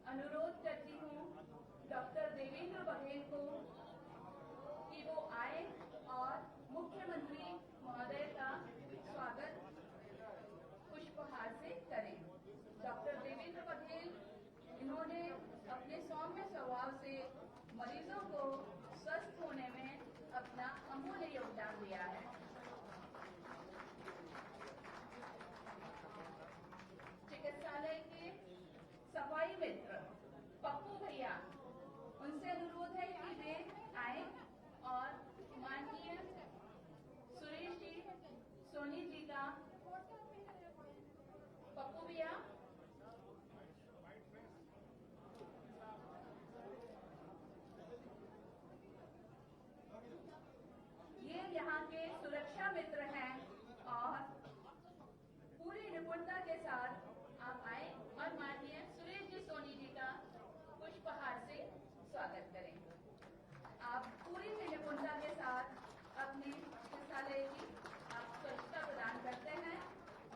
अनुरोध करती हूँ डॉक्टर देवेंद्र बघेल को कि वो आए और मुख्यमंत्री महोदय का स्वागत पुष्पहार से करें। डॉक्टर देवेंद्र बघेल, इन्होंने अपने सौम्य स्वभाव से मरीजों को स्वस्थ होने में अपना अमूल्य योगदान दिया है। चिकित्सालय के सफाई मित्र पप्पू भैया, उनसे अनुरोध है कि वे आए और माननीय सुरेश जी, सोनी जी का पप्पू भैया ये यहाँ के सुरक्षा मित्र हैं और पूरी निपुणता के साथ आप आए और माननीय सुरेश जी, सोनी जी का पुष्पहार से स्वागत करें। आप पूरी निपुणता के साथ अपने चिकित्सालय की आप स्वच्छता प्रदान करते हैं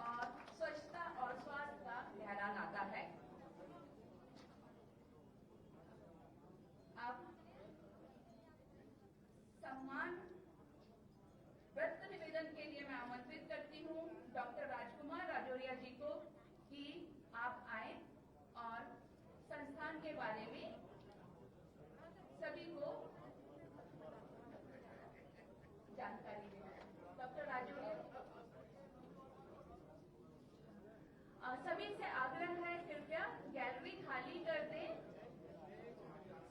और स्वच्छता और स्वास्थ्य का गहरा नाता है। आप सम्मान व्रत निवेदन के लिए मैं आमंत्रित करती हूँ डॉक्टर राजकुमार राजौरिया जी को कि आप आए और संस्थान के बारे में सभी को जानकारी दें। डॉक्टर राजौरिया, सभी से आग्रह है कृपया गैलरी खाली कर दें।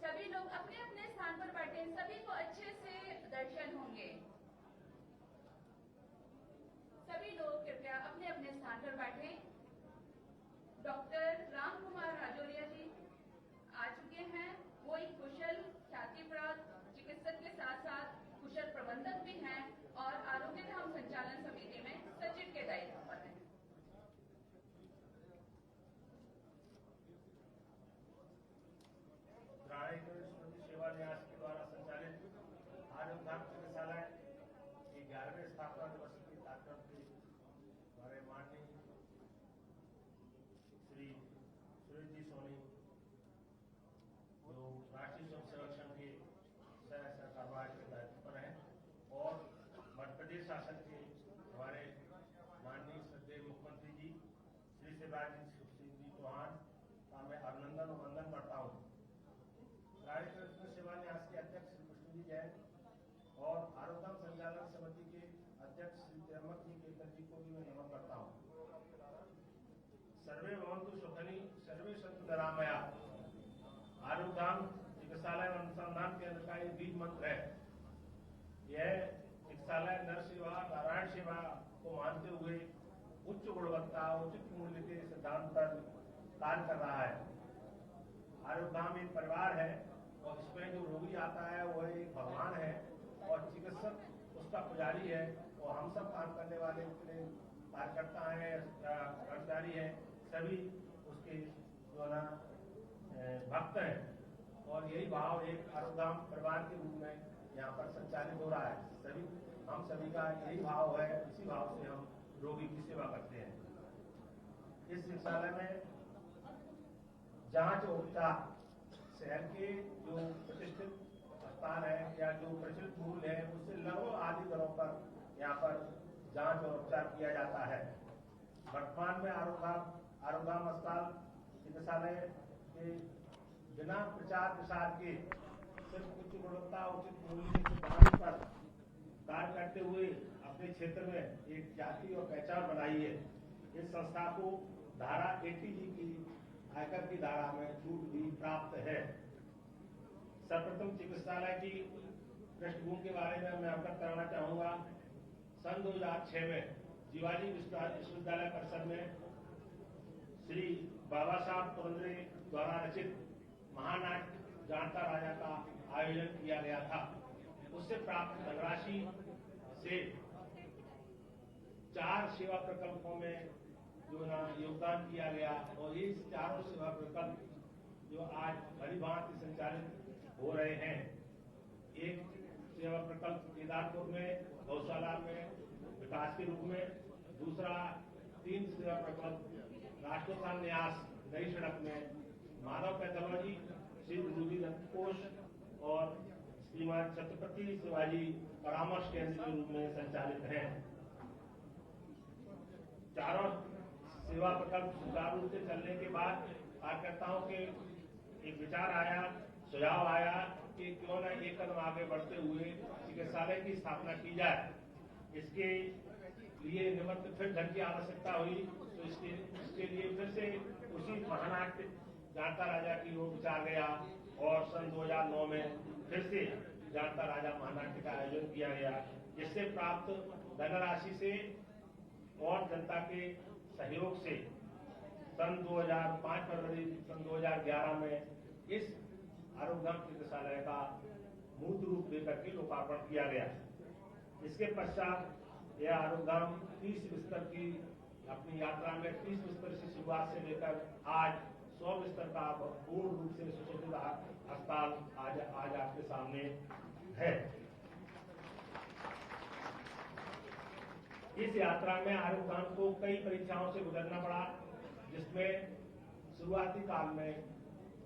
सभी लोग अपने अपने स्थान पर बैठे, सभी को अच्छे से दर्शन होंगे। सभी लोग कृपया अपने अपने स्थान पर बैठें। डॉक्टर राम कुमार राजौरिया जी आ चुके हैं। वो एक कुशल ख्याति प्राप्त चिकित्सक के साथ साथ कुशल प्रबंधक भी हैं और आरोग्य धाम संचालन समिति में सचिव के दायित्व पर हैं। सेवा न्यास के द्वारा संचालित आरोग्य धाम चिकित्सालय की 11वें स्थापना दिवस की कार्यक्रम के हमारे माननीय श्री सुरेश जी सोनी, जो राष्ट्रीय स्वयंसेवक संघ के सह सरकारवाह के दायित्व पर हैं, और मध्य प्रदेश शासन के हमारे माननीय श्रद्धेय मुख्यमंत्री जी श्री शिवराज सिंह जी चौहान का मैं अभिनंदन और वंदन करता हूँ। राष्ट्रीय सेवा न्यास के अध्यक्ष श्री कृष्ण जी जैन और आरोग्य संचालन समिति के अध्यक्ष श्री तिरमत जी केतन जी को भी मैं नमन करता हूँ। सर्वे भवन्तु सुखिनी सर्वे सन्तु निरामया आरोग्य धाम चिकित्सालय अनुसंधान केंद्र का एक बीज मंत्र है। यह चिकित्सालय नर सेवा नारायण सेवा को मानते हुए उच्च गुणवत्ता उचित मूल्य के सिद्धांत पर कार्य कर रहा है। आरोग्य धाम एक परिवार है और इसमें जो रोगी आता है वह एक भगवान है और चिकित्सक उसका पुजारी है और हम सब काम करने वाले उसके कार्यकर्ता हैं, कर्मचारी हैं, सभी उसके जो ना भक्त हैं। और यही भाव एक आरोग्य धाम परिवार के रूप में यहाँ पर संचालित हो रहा है। सभी हम सभी का यही भाव है, इसी भाव से हम रोगी की सेवा करते हैं। इस चिकित्सालय में जांच और उपचार शहर के जो प्रतिष्ठित अस्पताल है या जो प्रचलित मूल्य है उससे लगभग आधी दरों पर यहाँ पर जांच और उपचार किया जाता है। वर्तमान में आरोग्य धाम अस्पताल चिकित्सालय के बिना प्रचार प्रसार के सिर्फ उच्च गुणवत्ता उचित मूल्य के सिद्धांत पर कार्य करते हुए अपने क्षेत्र में एक ख्याति और पहचान बनाई है। इस संस्था को धारा 80G की आयकर की धारा में छूट भी प्राप्त है। सर्वप्रथम चिकित्सालय की पृष्ठभूमि के बारे में मैं अवगत कराना चाहूंगा। सन 2006 में जीवाजी विश्वविद्यालय परिसर में श्री बाबा साहब पुरंदरे द्वारा रचित महानाट्य जानता राजा का आयोजन किया गया था। उससे प्राप्त धनराशि से 4 सेवा प्रकल्पों में जो ना योगदान किया गया और ये चारों सेवा प्रकल्प जो आज भली भांति संचालित हो रहे हैं। एक सेवा प्रकल्प केदारपुर में गौशाला में विकास के रूप में, दूसरा 3 सेवा प्रकल्प राष्ट्रोत्थान न्यास नई सड़क में मानव पैथोलॉजी श्री गुरुजी रक्तकोष और श्रीमान छत्रपति शिवाजी परामर्श केंद्र के रूप में संचालित हैं। चारों सेवा प्रकल्प सुचारू रूप से चलने के बाद कार्यकर्ताओं के एक विचार आया, सुझाव आया कि क्यों न एक कदम आगे बढ़ते हुए चिकित्सालय की स्थापना की जाए। इसके लिए निमित्त फिर धन की आवश्यकता हुई, तो इसके लिए फिर से उसी महानाट्य जानता राजा की ओर विचार गया और सन 2009 में फिर से जानता राजा महानाट्य का आयोजन किया गया, जिससे प्राप्त धनराशि से और जनता के सहयोग से सन 2005 फरवरी सन 2011 में इस आरोग्यधाम चिकित्सालय का मूर्त रूप देकर के लोकार्पण किया गया। इसके पश्चात यह आरोग्यधाम 30 बिस्तर की अपनी यात्रा में 30 बिस्तर से शुरुआत से लेकर आज 100 बिस्तर का पूर्ण रूप से सुसज्जित अस्पताल आज आपके सामने है। इस यात्रा में आरोग्यधाम को कई परीक्षाओं से गुजरना पड़ा, जिसमें शुरुआती काल में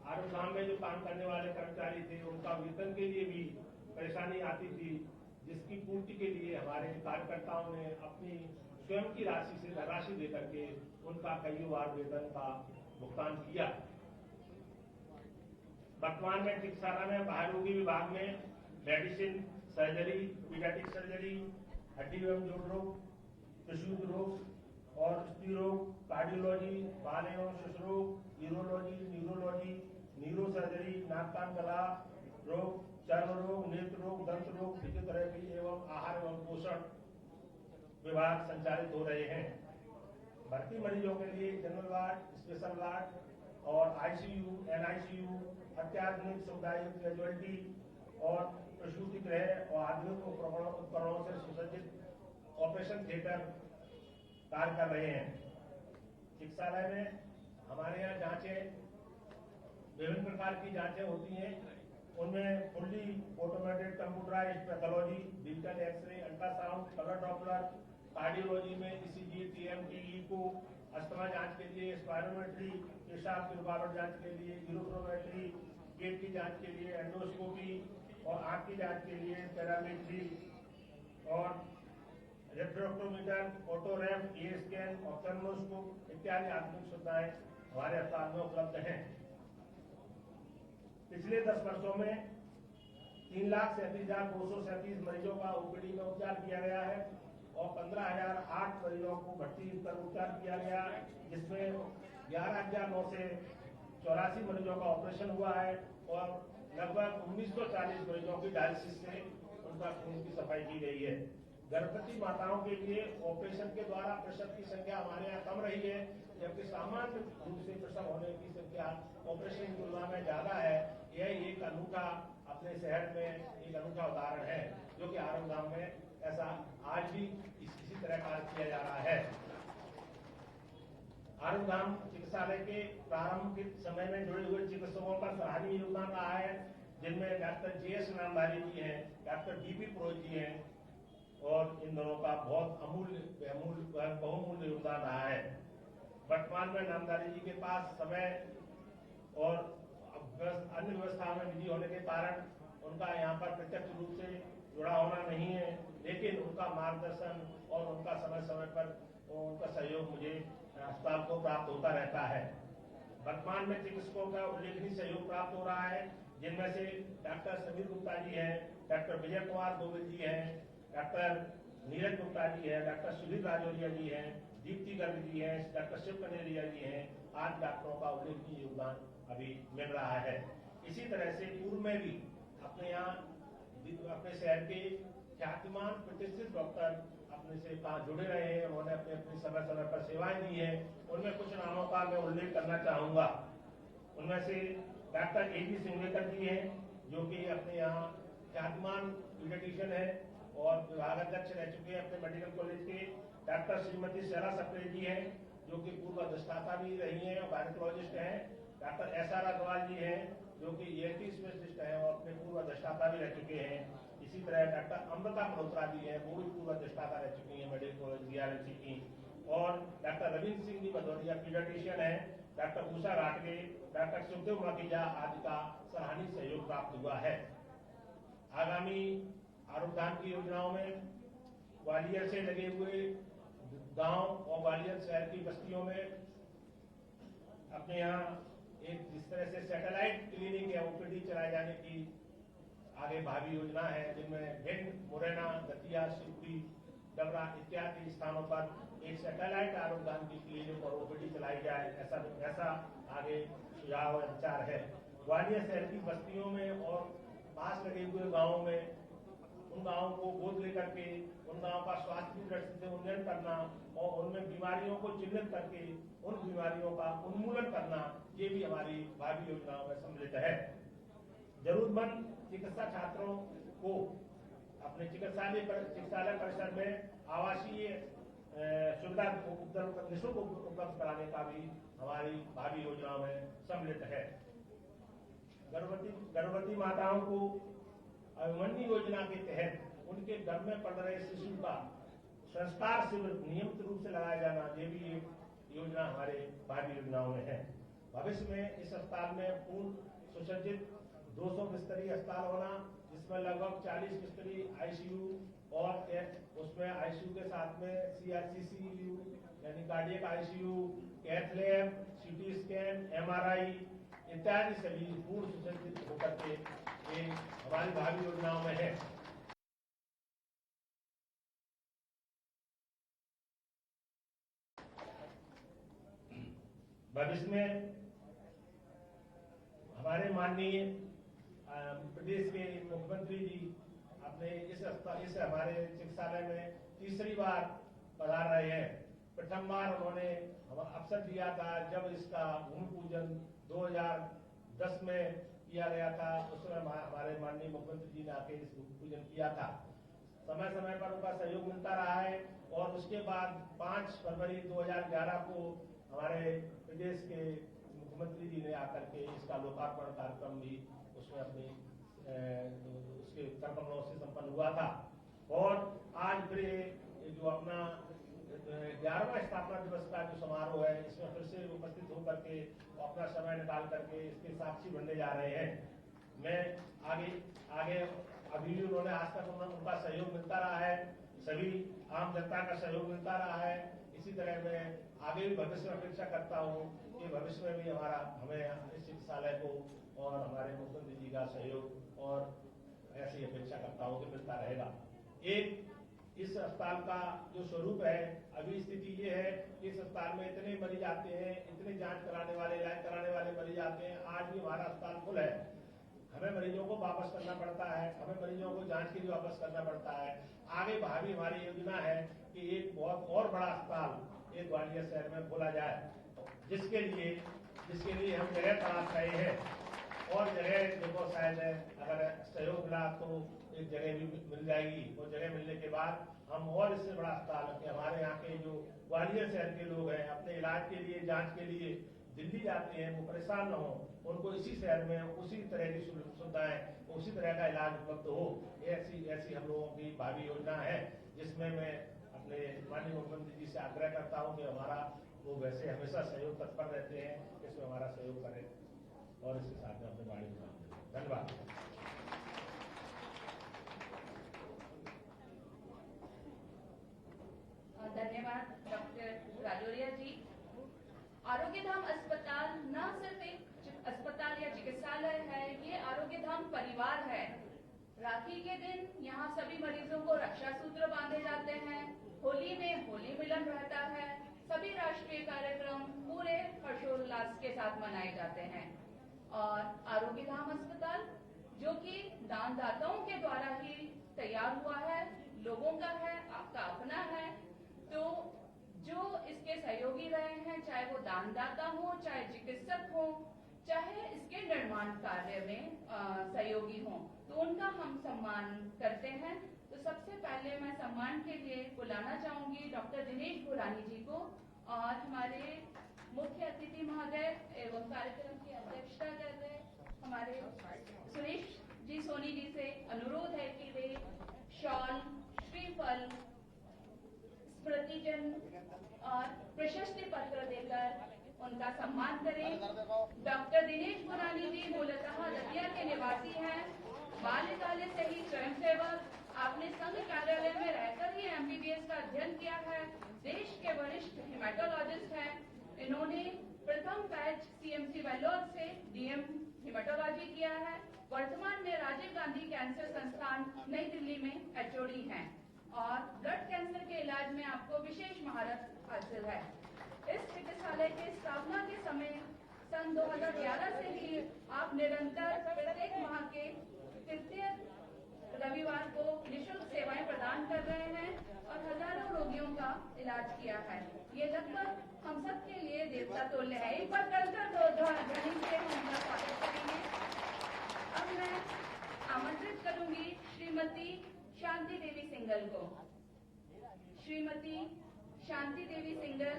आरोग्यधाम में जो काम करने वाले कर्मचारी थे उनका वेतन के लिए भी परेशानी आती थी, जिसकी पूर्ति के लिए हमारे कार्यकर्ताओं ने अपनी स्वयं की राशि से धनराशि देकर के उनका कई बार वेतन का भुगतान किया। वर्तमान में चिकित्सालय में बाह्यरोगी विभाग में मेडिसिन, सर्जरी, पीडियाट्रिक सर्जरी, हड्डी एवं जोड़ रोग, प्रसूति रोग और स्त्री रोग, कार्डियोलॉजी, बाल एवं शिशु रोग, यूरोलॉजी, न्यूरोलॉजी, न्यूरो सर्जरी, नाक कान गला रोग, चर्म रोग, नेत्र रोग, दंत रोग, फिजियोथेरेपी एवं आहार एवं पोषण विभाग संचालित हो रहे हैं। भर्ती मरीजों के लिए जनरल वार्ड, स्पेशल वार्ड और आईसीयू, एनआईसीयू, अत्याधुनिक सामुदायिक कैजुअलिटी और प्रसूति गृह और आधुनिक उपकरणों से सुसज्जित ऑपरेशन थिएटर कार्य कर रहे हैं। चिकित्सालय में हमारे यहाँ जांचें विभिन्न प्रकार की जांचें होती हैं, उनमें fully automated computerised pathology, digital X ray, ultrasound, colour Doppler, cardiology में ईसीजी, टीएमटी, इको, अस्थमा जांच के लिए स्पायरोमेट्री, पेशाब की रुकावट जांच के लिए यूरोफ्लोमेट्री, पेट की जांच के लिए एंडोस्कोपी और आंख की जांच के लिए पैरामेट्री और रेफ्रेक्टोमीटर, ऑटोरैम, ए स्कैन, ऑप्थेल्मोस्कोप इत्यादि आधुनिक सुविधाएं हमारे अस्पताल में उपलब्ध हैं। पिछले 10 वर्षों में 3,37,237 मरीजों का ओपीडी में उपचार किया गया है और 15,008 मरीजों को भर्ती कर उपचार किया गया, जिसमें 11,984 मरीजों का ऑपरेशन हुआ है और लगभग 1940 मरीजों की डायलिसिस से उनका खून की सफाई की गई है। गर्भवती माताओं के लिए ऑपरेशन के द्वारा प्रसव की संख्या हमारे यहाँ कम रही है, जबकि सामान्य रूप से प्रसव होने की संख्या ऑपरेशन की तुलना में ज्यादा है। यह एक अनूठा अपने शहर में एक अनूठा उदाहरण है, जो कि आरोग्यधाम में ऐसा आज भी इसी तरह कार्य किया जा रहा है। आरोग्यधाम चिकित्सालय के प्रारंभ के समय में जुड़े हुए चिकित्सकों का सराहनीय योगदान रहा है, जिनमें डॉक्टर JS नामधारी जी हैं, डॉक्टर DP पुरोहित जी हैं और इन दोनों का बहुत बहुमूल्य योगदान रहा है। वर्तमान में नामधारी जी के पास समय और अन्य व्यवस्था में बिजी होने के कारण उनका यहाँ पर प्रत्यक्ष रूप से जुड़ा होना नहीं है, लेकिन उनका मार्गदर्शन और उनका समय समय पर उनका सहयोग मुझे अस्पताल को प्राप्त होता रहता है। वर्तमान में चिकित्सकों का उल्लेखनीय सहयोग प्राप्त हो रहा है, जिनमें से डॉक्टर समीर गुप्ता जी हैं, डॉक्टर विजय कुमार गोविल जी हैं, डॉक्टर नीरज गुप्ता जी हैं, डॉक्टर सुधीर राजौरिया जी हैं, दीप्ति गर्ग जी हैं, डॉक्टर शिव कनेरिया जी हैं। आज डॉक्टरों का उल्लेखनीय योगदान अभी मिल रहा है। इसी तरह से पूर्व में भी अपने यहाँ अपने शहर के ख्यातिमान प्रतिष्ठित डॉक्टर अपने से जुड़े रहे हैं, उन्होंने अपनी समय समय पर सेवाएं दी हैं। उनमें कुछ नामों का मैं उल्लेख करना चाहूंगा। उनमें से डॉक्टर A.G. सिंगलेकर जी हैं, जो कि अपने यहाँ ख्यातिमान पीडियाट्रिशियन है और विभागाध्यक्ष रह चुके हैं अपने मेडिकल कॉलेज के। डॉक्टर श्रीमती शैला सप्रे जी हैं, जो कि पूर्व अधिष्ठाता भी रही हैं और गायनेकोलॉजिस्ट हैं। Doctor S.R. अग्रवाल जी हैं, जो कि ENT स्पेशलिस्ट हैं और अपने पूर्व अधिष्ठाता भी रह चुके हैं। इसी तरह डॉक्टर अमृता मल्होत्रा जी हैं, वो भी पूर्व अधिष्ठाता रह चुकी हैं मेडिकल कॉलेज DRMC की। और डॉक्टर रविंद्र सिंह जी भदौरिया पीडियाट्रिशियन हैं, डॉक्टर उषा घाटगे, डॉक्टर सुखदेव माखीजा आदि का सराहनीय सहयोग प्राप्त हुआ है। आगामी आरोग्यधाम की योजनाओं में ग्वालियर से लगे हुए गांव और ग्वालियर शहर की बस्तियों में अपने यहाँ एक जिस तरह से सैटेलाइट क्लिनिक या ओपीडी चलाए जाने की आगे भावी योजना है, जिनमें भिंड, मुरैना, दतिया, शिवपुरी, डबरा इत्यादि स्थानों पर एक सैटेलाइट आरोग्यधाम की क्लिनिक और ओपीडी चलाई जाए, ऐसा आगे सुझाव और विचार है। ग्वालियर शहर की बस्तियों में और पास लगे हुए गांवों में उन गांवों को गोद लेकर के उन गांवों का स्वास्थ्य की दृष्टि से उन्नयन करना और उनमें बीमारियों को चिन्हित करके उन बीमारियों का उन्मूलन करना, ये भी हमारी भावी योजनाओं में सम्मिलित है। जरूरतमंद चिकित्सा छात्रों को अपने चिकित्सालय परिसर में आवासीय सुविधा निःशुल्क उपलब्ध कराने का भी हमारी भावी योजनाओं में सम्मिलित है। गर्भवती माताओं को अभिमन्यु योजना के तहत उनके घर में पढ़ रहे शिशु का संस्कार शिविर नियमित रूप से लगाया जाना, ये भी एक योजना हमारे भावी योजनाओं में है। भविष्य में इस अस्पताल में पूर्ण सुसज्जित 200 बिस्तरी अस्पताल होना, जिसमें लगभग 40 बिस्तरी आईसीयू और उसमें आईसीयू के साथ में सीआरसीसीयू यानी cardiac ICU, cath lab, CT scan, MRI इत्यादि सभी पूर्ण सुसज्जित होकर के ये हमारी भावी योजनाओं में है। भविष्य में हमारे माननीय प्रदेश के मुख्यमंत्री जी अपने इस हमारे चिकित्सालय में तीसरी बार पधार रहे हैं। प्रथम बार उन्होंने अवसर दिया था जब इसका भूमि पूजन 2010 में किया गया था। उस समय हमारे माननीय मुख्यमंत्री जी ने आके इस भूमि पूजन किया था। समय समय पर उनका सहयोग मिलता रहा है और उसके बाद 5 फरवरी 2011 को हमारे प्रदेश के मुख्यमंत्री जी ने आकर के इसका लोकार्पण कार्यक्रम भी उसमें अपनी उसके कार्यक्रमों से संपन्न हुआ था। और आज फिर जो अपना 11वां स्थापना दिवस का जो समारोह है, इसमें फिर से उपस्थित होकर के अपना समय निकाल करके इसके साक्षी बनने जा रहे हैं। मैं आगे अभी भी उन्होंने आज तक उनका सहयोग मिलता रहा है, सभी आम जनता का सहयोग मिलता रहा है। इसी तरह मैं आगे भी भविष्य में अपेक्षा करता हूँ कि भविष्य में भी हमें इस चिकित्सालय को और हमारे मुख्यमंत्री जी का सहयोग और ऐसी अपेक्षा करता हूँ कि मिलता रहेगा। एक इस अस्पताल का जो स्वरूप है, अभी स्थिति ये है कि इस अस्पताल में इतने मरीज आते हैं, इतने जांच कराने वाले इलाज कराने वाले मरीज आते हैं। आज भी हमारा अस्पताल फुल है, हमें मरीजों को वापस करना पड़ता है, हमें मरीजों को जांच के लिए वापस करना पड़ता है। आगे भावी हमारी योजना है कि एक बहुत और बड़ा अस्पताल एक ग्वालियर शहर में खोला जाए, जिसके लिए हम जगह तलाश रहे हैं। और जगह देखो शायद अगर सहयोग मिला तो एक जगह भी मिल जाएगी और जगह मिलने के बाद हम और इससे बड़ा अस्पताल कि हमारे यहाँ के जो ग्वालियर शहर के लोग हैं अपने इलाज के लिए जांच के लिए दिल्ली जाते हैं, वो परेशान न हो, उनको इसी शहर में उसी तरह की सुविधाएं उसी तरह का इलाज उपलब्ध हो। ऐसी हम लोगों की भावी योजना है, जिसमें मैं अपने माननीय मुख्यमंत्री जी से आग्रह करता हूँ कि हमारा वो वैसे हमेशा सहयोग तत्पर रहते हैं, इसमें हमारा सहयोग करें और इसके साथ में अपने बाड़ी में धन्यवाद। धन्यवाद डॉक्टर राजौरिया जी। आरोग्यधाम अस्पताल न सिर्फ एक अस्पताल या चिकित्सालय है, ये आरोग्यधाम परिवार है। राखी के दिन यहाँ सभी मरीजों को रक्षा सूत्र बांधे जाते हैं, होली में होली मिलन रहता है, सभी राष्ट्रीय कार्यक्रम पूरे हर्षोल्लास के साथ मनाए जाते हैं। और आरोग्यधाम अस्पताल जो कि दानदाताओं के द्वारा ही तैयार हुआ है, लोगों का है, आपका अपना है, तो जो इसके सहयोगी रहे हैं, चाहे वो दानदाता हो, चाहे चिकित्सक हो, चाहे इसके निर्माण कार्य में सहयोगी हो, तो उनका हम सम्मान करते हैं। तो सबसे पहले मैं सम्मान के लिए बुलाना चाहूंगी डॉक्टर दिनेश भुरानी जी को और हमारे मुख्य अतिथि महोदय एवं कार्यक्रम की अध्यक्षता कर रहे हमारे सुरेश जी सोनी जी से अनुरोध है कि वे शॉल, श्रीफल, स्मृति चिन्ह और प्रशस्ति पत्र देकर उनका सम्मान करें। डॉक्टर दिनेश गुरानी जी मूलतः दतिया के निवासी हैं। बाल्यकाल से ही स्वयंसेवक, आपने संघ कार्यालय में रहकर ही MBBS का अध्ययन किया है। देश के वरिष्ठ हेमाटोलॉजिस्ट हैं। इन्होंने प्रथम बैच CMC वेल्लोर से DM हेमाटोलॉजी किया है। वर्तमान में राजीव गांधी कैंसर संस्थान नई दिल्ली में HOD हैं और ब्लड कैंसर के इलाज में आपको विशेष महारत हासिल है। इस चिकित्सालय के स्थापना के समय सन 2011 से ही आप निरंतर प्रत्येक माह के तृतीय रविवार को निःशुल्क सेवाएं प्रदान कर रहे हैं और हजारों रोगियों का इलाज किया है। ये लगभग हम सब के लिए देवता तुल्य है। एक बार कलकर ध्वनि से हम उनका स्वागत करेंगे। अब मैं आमंत्रित करूंगी श्रीमती शांति देवी सिंगल को। श्रीमती शांति देवी सिंगल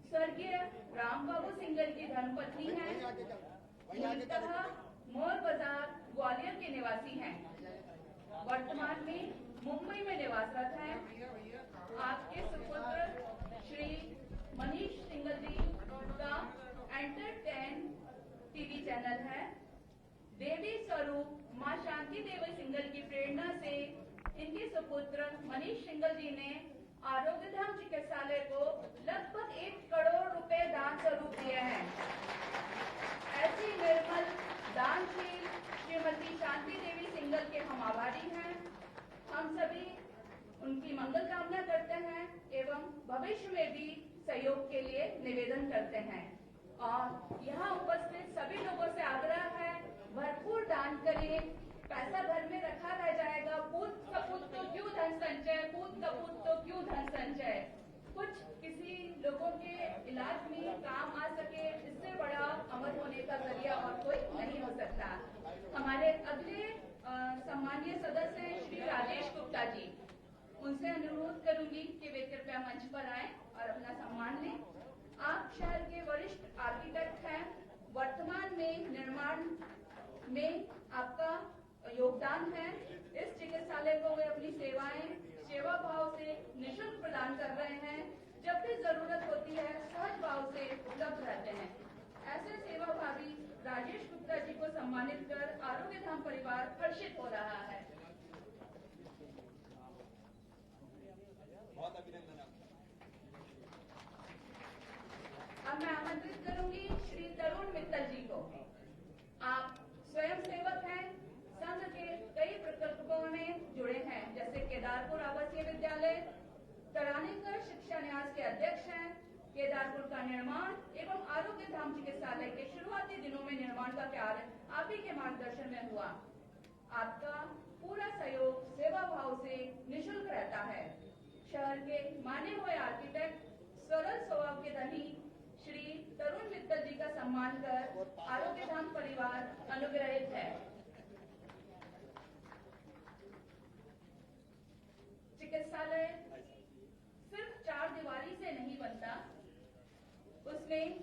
स्वर्गीय राम बाबू सिंगल की धर्मपत्नी हैं। मूलतः मोर बाजार ग्वालियर के निवासी हैं। वर्तमान में मुंबई में निवासरत हैं। आपके सुपुत्र श्री मनीष सिंगल जी का एंटर 10 TV चैनल है। देवी स्वरूप मां शांति देवी सिंगल की प्रेरणा से इनके सुपुत्र मनीष सिंगल जी ने आरोग्य धाम चिकित्सालय को लगभग 1 करोड़ रुपए दान स्वरूप दिए हैं। ऐसी निर्मल दानशील श्रीमती शांति देवी सिंगल के हम आभारी हैं। हम सभी उनकी मंगल कामना करते हैं एवं भविष्य में भी सहयोग के लिए निवेदन करते हैं। और यहाँ उपस्थित सभी लोगों से आग्रह है, भरपूर दान करें। पैसा घर में रखा रह जाएगा। पूत कपूत तो क्यों धन संचय, पूत कपूत तो क्यों धन संचय। कुछ किसी लोगों के इलाज में काम आ सके, इससे बड़ा अमर होने का जरिया और कोई नहीं हो सकता। हमारे अगले सम्मानीय सदस्य हैं श्री राजेश गुप्ता जी। उनसे अनुरोध करूंगी कि वे कृपया मंच पर आएं और अपना सम्मान लें। आप शहर के वरिष्ठ आर्किटेक्ट हैं। वर्तमान में निर्माण में आपका योगदान है। इस चिकित्सालय को वे अपनी सेवाएं सेवा भाव से निःशुल्क प्रदान कर रहे हैं। जब भी जरूरत होती है सहज भाव से उपलब्ध रहते हैं। ऐसे सेवाभावी राजेश गुप्ता जी को सम्मानित कर आरोग्य धाम परिवार हर्षित हो रहा है। बहुत अभिनंदन। अब मैं आमंत्रित करूंगी श्री तरुण मित्तल जी को। आप स्वयं सेवक हैं। संघ के कई प्रकल्पों में जुड़े हैं, जैसे केदारपुर आवासीय विद्यालय, तरानीकर शिक्षा न्यास के अध्यक्ष हैं। केदारपुर का निर्माण एवं आरोग्य धाम चिकित्सालय के शुरुआती दिनों में निर्माण का कार्य आप ही के मार्गदर्शन में हुआ। आपका पूरा सहयोग सेवा भाव से निःशुल्क रहता है। शहर के माने हुए आर्किटेक्ट, सरल स्वभाव के धनी श्री तरुण मित्तल जी का सम्मान कर आरोग्य धाम परिवार अनुग्रहित है। चिकित्सालय सिर्फ 4 दीवारी से नहीं बनता, उसमें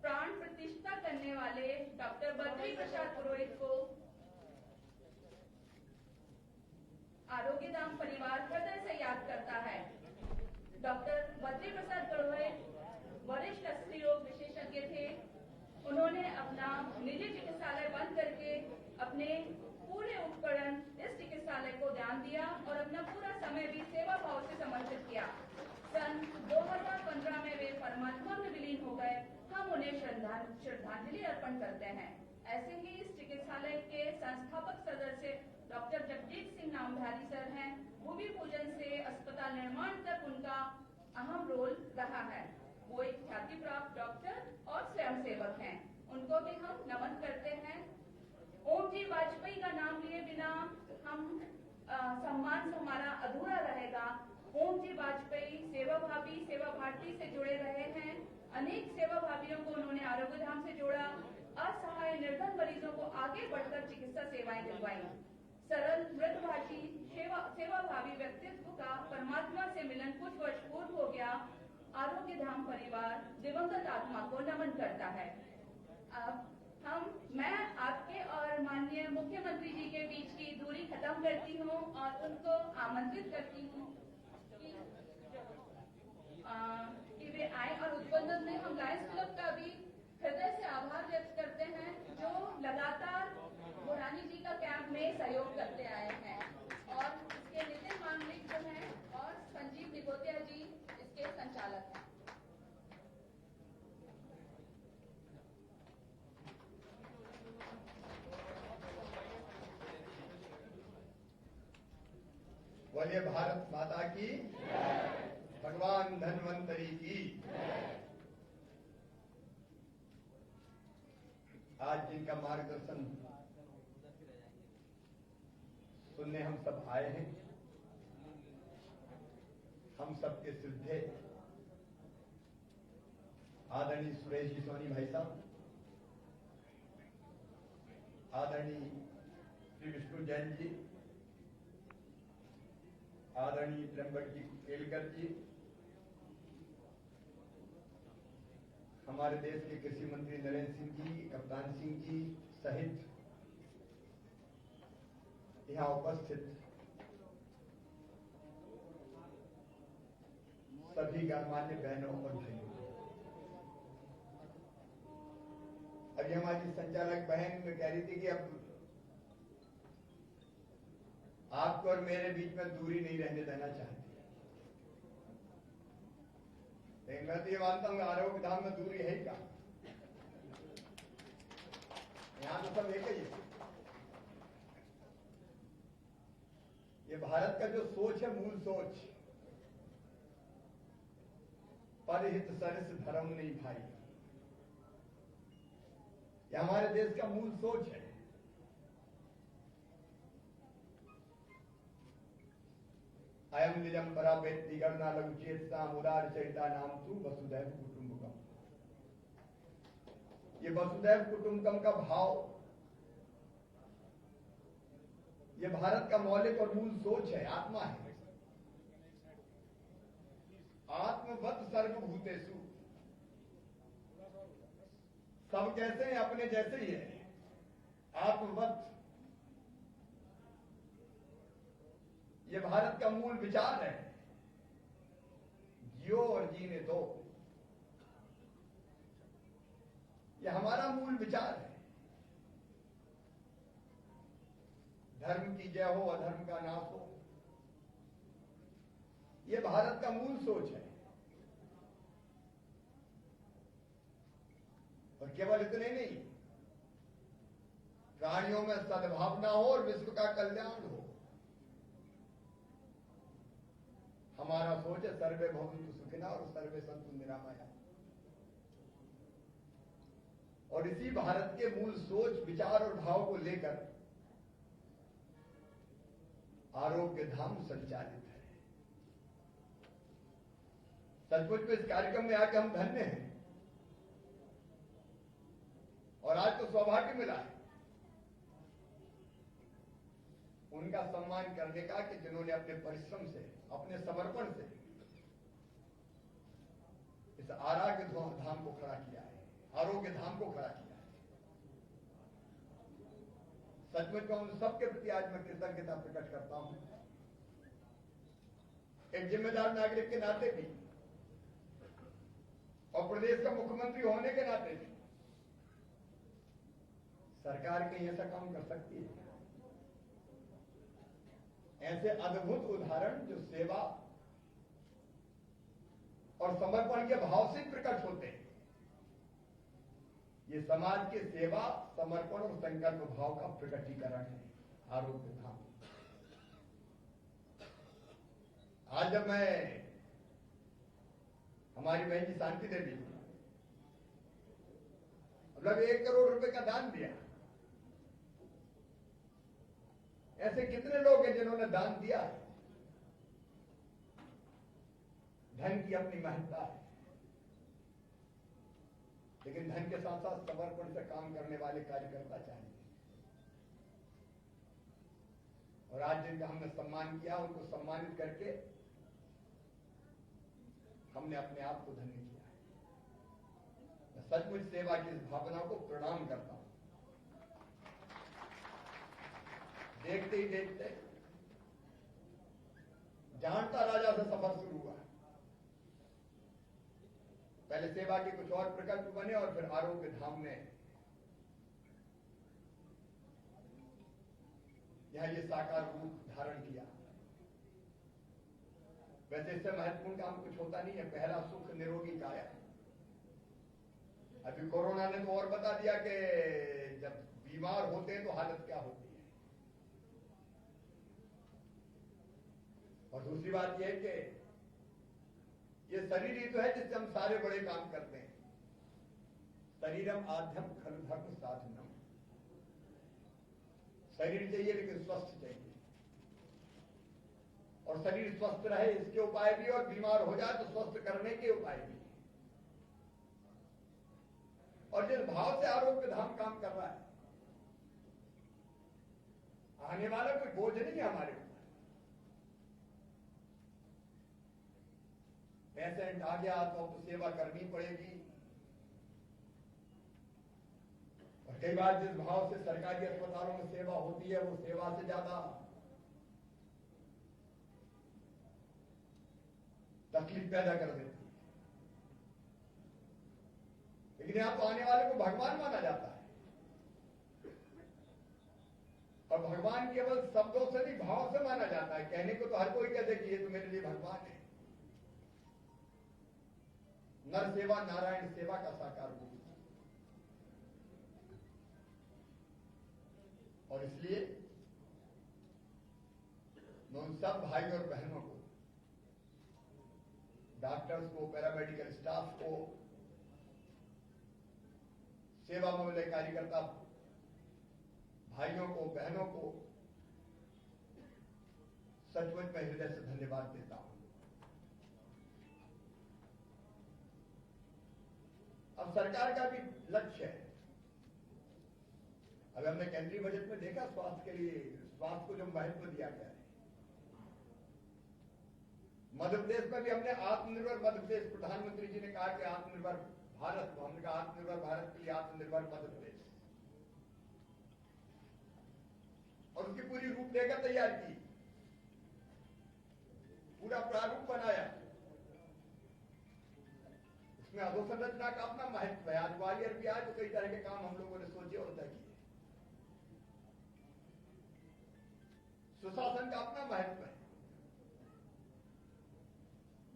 प्राण प्रतिष्ठा करने वाले डॉक्टर बद्री प्रसाद पुरोहित को आरोग्य धाम परिवार हृदय से याद करता है। डॉक्टर बद्री प्रसाद पुरोहित वरिष्ठ स्त्री रोग विशेषज्ञ थे। उन्होंने अपना निजी चिकित्सालय बंद करके अपने पूरे उपकरण इस चिकित्सालय को दान दिया और अपना पूरा समय भी सेवा भाव से समर्पित किया। सन 2015 में वे परमात्मा में विलीन हो गए। हम उन्हें श्रद्धांजलि अर्पण करते हैं। ऐसे ही इस चिकित्सालय के संस्थापक सदस्य डॉक्टर जगजीत सिंह नामधारी सर हैं। भूमि पूजन से अस्पताल निर्माण तक उनका अहम रोल रहा है। वो एक ख्याति प्राप्त डॉक्टर और स्वयंसेवक हैं। उनको भी हम नमन करते हैं। ओम जी वाजपेयी का नाम लिए बिना हम सम्मान हमारा अधूरा रहेगा। ओम जी वाजपेयी सेवा भावी सेवा भारती से जुड़े रहे हैं। अनेक सेवा भावियों को उन्होंने आरोग्य धाम से जोड़ा। असहाय निर्धन मरीजों को आगे बढ़कर चिकित्सा सेवाएं दिलवाई। सरल मृदभाषी सेवा भावी व्यक्तित्व का परमात्मा से मिलन कुछ वर्ष पूर्व हो गया। आरोग्य धाम परिवार दिवंगत आत्मा को नमन करता है। अब मैं आपके और माननीय मुख्यमंत्री जी के बीच की दूरी खत्म करती हूँ और उनको आमंत्रित करती हूँ कि वे आए और उद्बोधन में हम लायंस क्लब का भी हृदय से आभार व्यक्त करते हैं, जो लगातार भुरानी जी का कैंप में सहयोग करते आए हैं। और इसके नितिन मांगलिक जो हैं और संजीव निगोतिया जी इसके संचालक हैं। बोलिए भारत माता की, भगवान धन्वंतरी की। आज जिनका मार्गदर्शन सुनने हम सब आए हैं, हम सबके श्रद्धेय आदरणीय सुरेश जी सोनी भाई साहब, आदरणीय श्री विष्णु जैन जी, आदरणीय त्र्यंबक जी केलकर जी, हमारे देश के कृषि मंत्री नरेंद्र सिंह जी, कप्तान सिंह जी सहित यहाँ उपस्थित सभी गणमान्य बहनों और भाइयों, अभी हमारी संचालक बहन कह रही थी कि अब आपको और मेरे बीच में दूरी नहीं रहने देना चाहती, लेकिन मैं तो ये मानता हूँ आरोग्य धाम में दूरी है ही क्या, यहां तो सब एक ही है। ये भारत का जो सोच है, मूल सोच, परहित सरस धर्म नहीं भाई, ये हमारे देश का मूल सोच है। अयम निजम परापेत्ति गणना लघुचेतसा उदार चरिता नाम तू वसुदैव कुटुंबकम। ये वसुदैव कुटुंबकम का भाव ये भारत का मौलिक और मूल सोच है, आत्मा है। आत्मवत सर्वभूतेषु, सब कैसे हैं, अपने जैसे ही है। आत्मवत ये भारत का मूल विचार है, जियो और जीने दो, ये हमारा मूल विचार है। धर्म की जय हो, अधर्म का नाश हो, ये भारत का मूल सोच है। और केवल इतने नहीं, प्राणियों में सद्भावना हो और विश्व का कल्याण हो, हमारा सोच है सर्वे भवन्तु सुखिनः और सर्वे सन्तु निरामया। और इसी भारत के मूल सोच, विचार और भाव को लेकर आरोग्य धाम संचालित है। सचमुच में इस कार्यक्रम में आकर हम धन्य हैं, और आज तो सौभाग्य मिला है उनका सम्मान करने का कि जिन्होंने अपने परिश्रम से, अपने समर्पण से इस आरोग्य धाम को खड़ा किया है, आरोग्य धाम को खड़ा किया है। सचमुच में उन सबके प्रति आज मैं कृतज्ञता प्रकट करता हूं, एक जिम्मेदार नागरिक के नाते भी और प्रदेश का मुख्यमंत्री होने के नाते भी। सरकार कहीं ऐसा काम कर सकती है? ऐसे अद्भुत उदाहरण जो सेवा और समर्पण के भाव से प्रकट होते हैं, ये समाज के सेवा, समर्पण और संकल्प भाव का प्रकटीकरण है आरोग्य धाम। आज जब मैं, हमारी बहन जी शांति देवी मतलब 1 करोड़ रुपए का दान दिया, ऐसे कितने लोग हैं जिन्होंने दान दिया है? धन की अपनी महत्ता है, लेकिन धन के साथ साथ समर्पण से काम करने वाले कार्यकर्ता चाहिए। और आज जिनका हमने सम्मान किया, उनको सम्मानित करके हमने अपने आप को धन्य किया है। मैं सचमुच सेवा की इस भावना को प्रणाम करता हूं। देखते ही देखते जानता राजा से सफर शुरू हुआ। पहले सेवा के कुछ और प्रकल्प बने और फिर आरोग्य धाम ने यहां ये साकार रूप धारण किया। वैसे इससे महत्वपूर्ण काम कुछ होता नहीं है। पहला सुख निरोगी काया। अभी कोरोना ने तो और बता दिया कि जब बीमार होते हैं तो हालत क्या होती है। और दूसरी बात यह है कि ये शरीर ही तो है जिससे हम सारे बड़े काम करते हैं। शरीरम आध्यम खलु धर्म साधनम। शरीर चाहिए लेकिन स्वस्थ चाहिए, और शरीर स्वस्थ रहे इसके उपाय भी, और बीमार हो जाए तो स्वस्थ करने के उपाय भी। और जिस भाव से आरोग्य धाम काम कर रहा है, आने वाला कोई बोझ नहीं है हमारे ऊपर। पेशेंट आ गया तो सेवा करनी पड़ेगी। और कई बार जिस भाव से सरकारी अस्पतालों में सेवा होती है वो सेवा से ज्यादा तकलीफ पैदा कर देती है। लेकिन यहां तो आने वाले को भगवान माना जाता है, और भगवान केवल शब्दों से नहीं भाव से माना जाता है। कहने को तो हर कोई कहते कि ये तो मेरे लिए भगवान है। नर सेवा नारायण सेवा का साकार रूप। और इसलिए मैं उन सब भाई और बहनों को, डॉक्टर्स को, पैरामेडिकल स्टाफ को, सेवा में मिले कार्यकर्ता भाइयों को, बहनों को सचमुच में हृदय से धन्यवाद देता हूं। अब सरकार का भी लक्ष्य है। अब हमने केंद्रीय बजट में देखा स्वास्थ्य के लिए, स्वास्थ्य को जो महत्व दिया गया है। मध्य प्रदेश में भी हमने आत्मनिर्भर मध्य प्रदेश, प्रधानमंत्री जी ने कहा कि आत्मनिर्भर भारत, तो हमने कहा आत्मनिर्भर भारत के लिए आत्मनिर्भर मध्य प्रदेश, और उसकी पूरी रूपरेखा तैयार की, पूरा प्रारूप बनाया। उसमें अधोसंरचना का अपना महत्व है। आज ग्वालियर भी आए तो कई तरह के काम हम लोगों ने सोचे और तय किए। सुशासन का अपना महत्व है,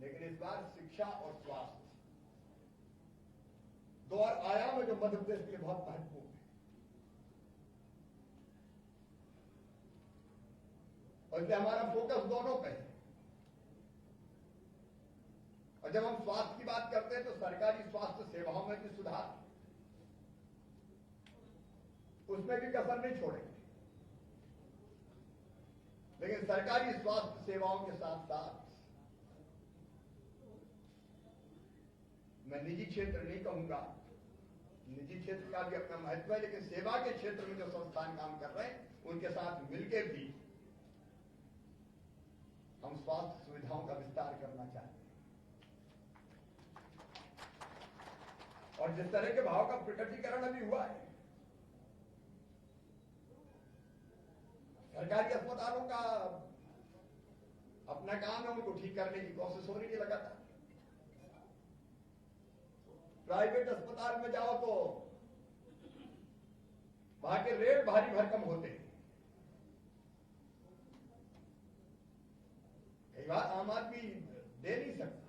लेकिन इस बार शिक्षा और स्वास्थ्य दो और आयाम है जो मध्य प्रदेश के लिए बहुत महत्वपूर्ण है। और इसलिए हमारा फोकस दोनों पे है। और जब हम स्वास्थ्य की बात करते हैं तो सरकारी स्वास्थ्य सेवाओं में भी सुधार, उसमें भी कसर नहीं छोड़ेंगे। लेकिन सरकारी स्वास्थ्य सेवाओं के साथ साथ मैं निजी क्षेत्र नहीं कहूंगा, निजी क्षेत्र का भी अपना महत्व है, लेकिन सेवा के क्षेत्र में जो संस्थान काम कर रहे हैं उनके साथ मिलकर भी हम स्वास्थ्य सुविधाओं का विस्तार करना चाहते हैं। और जिस तरह के भाव का प्रकटीकरण अभी हुआ है, सरकारी अस्पतालों का अपना काम है, उनको ठीक करने की कोशिश हो रही है लगातार। प्राइवेट अस्पताल में जाओ तो वहां के रेट भारी भरकम होते हैं। कई बार आम आदमी दे नहीं सकता।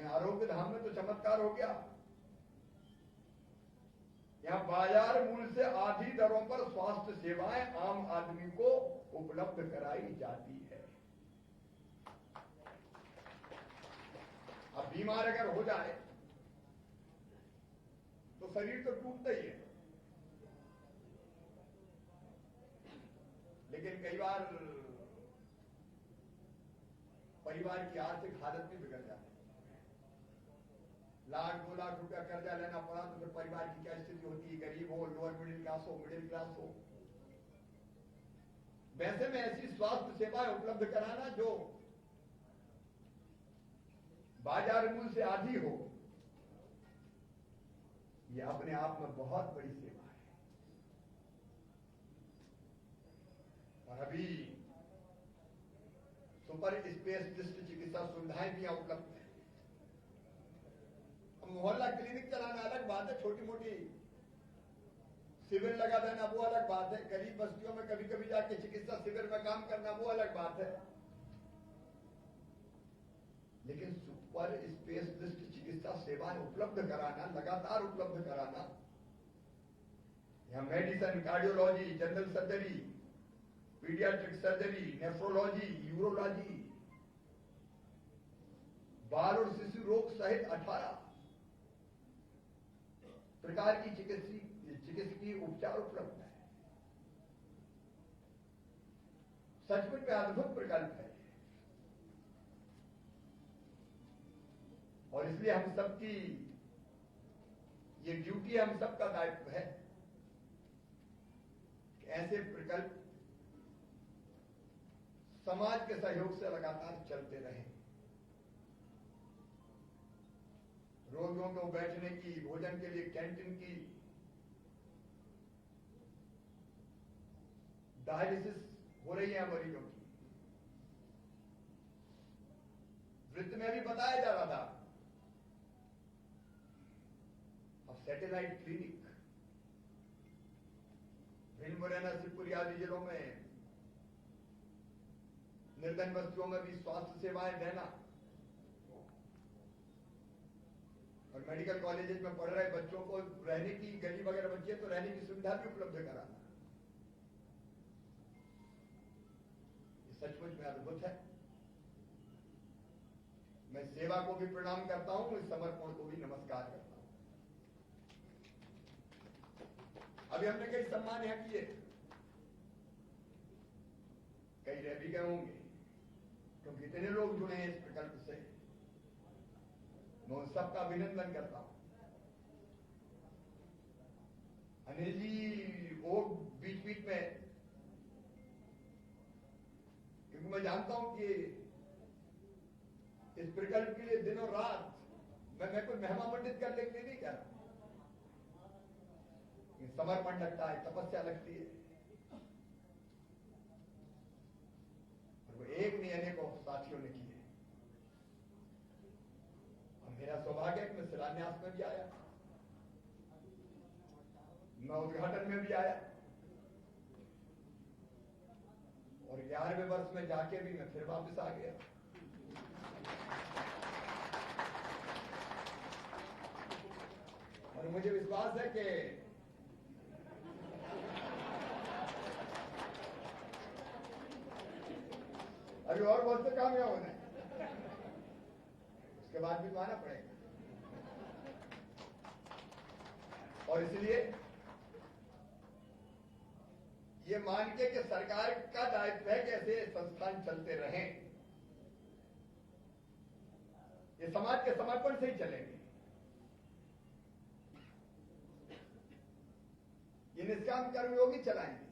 आरोग्य धाम में तो चमत्कार हो गया। यहां बाजार मूल्य से आधी दरों पर स्वास्थ्य सेवाएं आम आदमी को उपलब्ध कराई जाती है। अब बीमार अगर हो जाए तो शरीर तो टूटता ही है, लेकिन कई बार परिवार की आर्थिक हालत भी बिगड़ जाती है। लाख 2 लाख रुपया कर्जा लेना पड़ा तो फिर परिवार की क्या स्थिति होती है, गरीब हो, लोअर मिडिल क्लास हो, मिडिल क्लास हो। वैसे में ऐसी स्वास्थ्य सेवाएं उपलब्ध कराना जो बाजार मूल्य से आधी हो, यह अपने आप में बहुत बड़ी सेवा है। और अभी सुपर स्पेशलिस्ट चिकित्सा सुविधाएं भी उपलब्ध है। मोहल्ला क्लिनिक चलाना अलग बात है, छोटी मोटी शिविर लगा देना वो अलग बात है, गरीब बस्तियों में कभी कभी जाके चिकित्सा शिविर में काम करना वो अलग बात है, लेकिन सुपर स्पेशलिस्ट चिकित्सा सेवाएं उपलब्ध कराना, लगातार उपलब्ध कराना, यहाँ medicine, cardiology, general surgery, paediatric surgery, nephrology, urology, बाल और शिशु रोग सहित 18 प्रकार की चिकित्सकीय उपचार उपलब्ध है। सचमुच में अद्भुत प्रकल्प है और इसलिए हम सबकी ये ड्यूटी, हम सबका दायित्व है कि ऐसे प्रकल्प समाज के सहयोग से लगातार चलते रहें। रोगियों को बैठने की, भोजन के लिए कैंटीन की, डायलिसिस हो रही है मरीजों की। वृत्त में भी बताया जा रहा था, अब सैटेलाइट क्लिनिक भिंड, मुरैना, शिवपुरी आदि जिलों में, निर्धन बस्तियों में भी स्वास्थ्य सेवाएं देना और मेडिकल कॉलेजेस में पढ़ रहे बच्चों को रहने की, गरीब वगैरह बच्चे तो रहने की सुविधा भी उपलब्ध कराना, ये सचमुच में अद्भुत है। मैं सेवा को भी प्रणाम करता हूं, इस समर्पण को भी नमस्कार करता हूं। अभी हमने कई सम्मान यहां किए, कई रह भी गए होंगे, क्योंकि इतने लोग जुड़े हैं इस प्रकल्प से। मैं उन सबका अभिनंदन करता हूं। अनिल जी वो बीच बीच में, क्योंकि मैं जानता हूं कि इस प्रकल्प के लिए दिनों रात मैं कोई महिमा मंडित करने के लिए नहीं कह रहा, समर्पण लगता है, तपस्या लगती है, और वो एक नहीं अनेकों साथियों ने की है। मेरा सौभाग्य है कि मैं शिलान्यास में भी आया, मैं उद्घाटन में भी आया, और 11वें वर्ष में जाके भी मैं फिर वापस आ गया। और मुझे विश्वास है कि अभी और बहुत से काम यहाँ होना है, उसके बाद भी तो आना पड़ेगा। और इसलिए ये मान के कि सरकार का दायित्व है कि ऐसे संस्थान चलते रहें, ये समाज के समर्पण से ही चलेंगे, ये निष्काम कर्मयोगी चलाएंगे,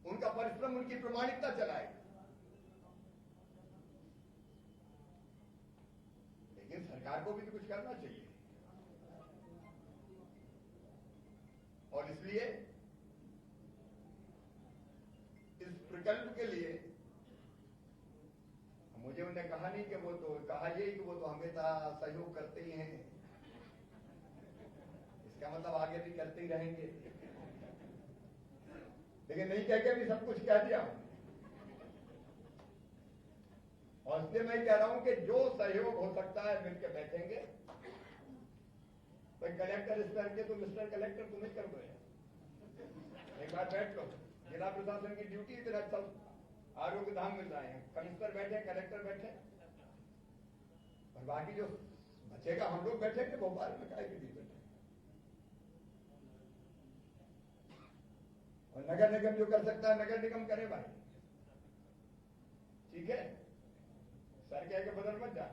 उनका परिश्रम, उनकी प्रामाणिकता चलाएगी। लेकिन सरकार को भी तो कुछ करना चाहिए, और इसलिए इस प्रकल्प के लिए मुझे उन्होंने कहा नहीं कि वो तो कहा यही कि वो तो हमेशा सहयोग करते ही हैं, इसका मतलब आगे भी करते ही रहेंगे, लेकिन नहीं कह के भी सब कुछ कह दिया। और इसलिए मैं कह रहा हूं कि जो सहयोग हो सकता है मिलकर बैठेंगे। भाई कलेक्टर स्तर के तो मिस्टर कलेक्टर तुम ही कर दो, एक बार बैठ लो। जिला प्रशासन की ड्यूटी इतना अच्छा आरोग्य धाम मिल रहा है, कमिश्नर बैठे, कलेक्टर बैठे, और बाकी जो बचेगा हम लोग बैठेंगे भोपाल में, काय के लिए बैठे। और नगर निगम जो कर सकता है नगर निगम करे भाई, ठीक है, सर कह के बदल मत जा,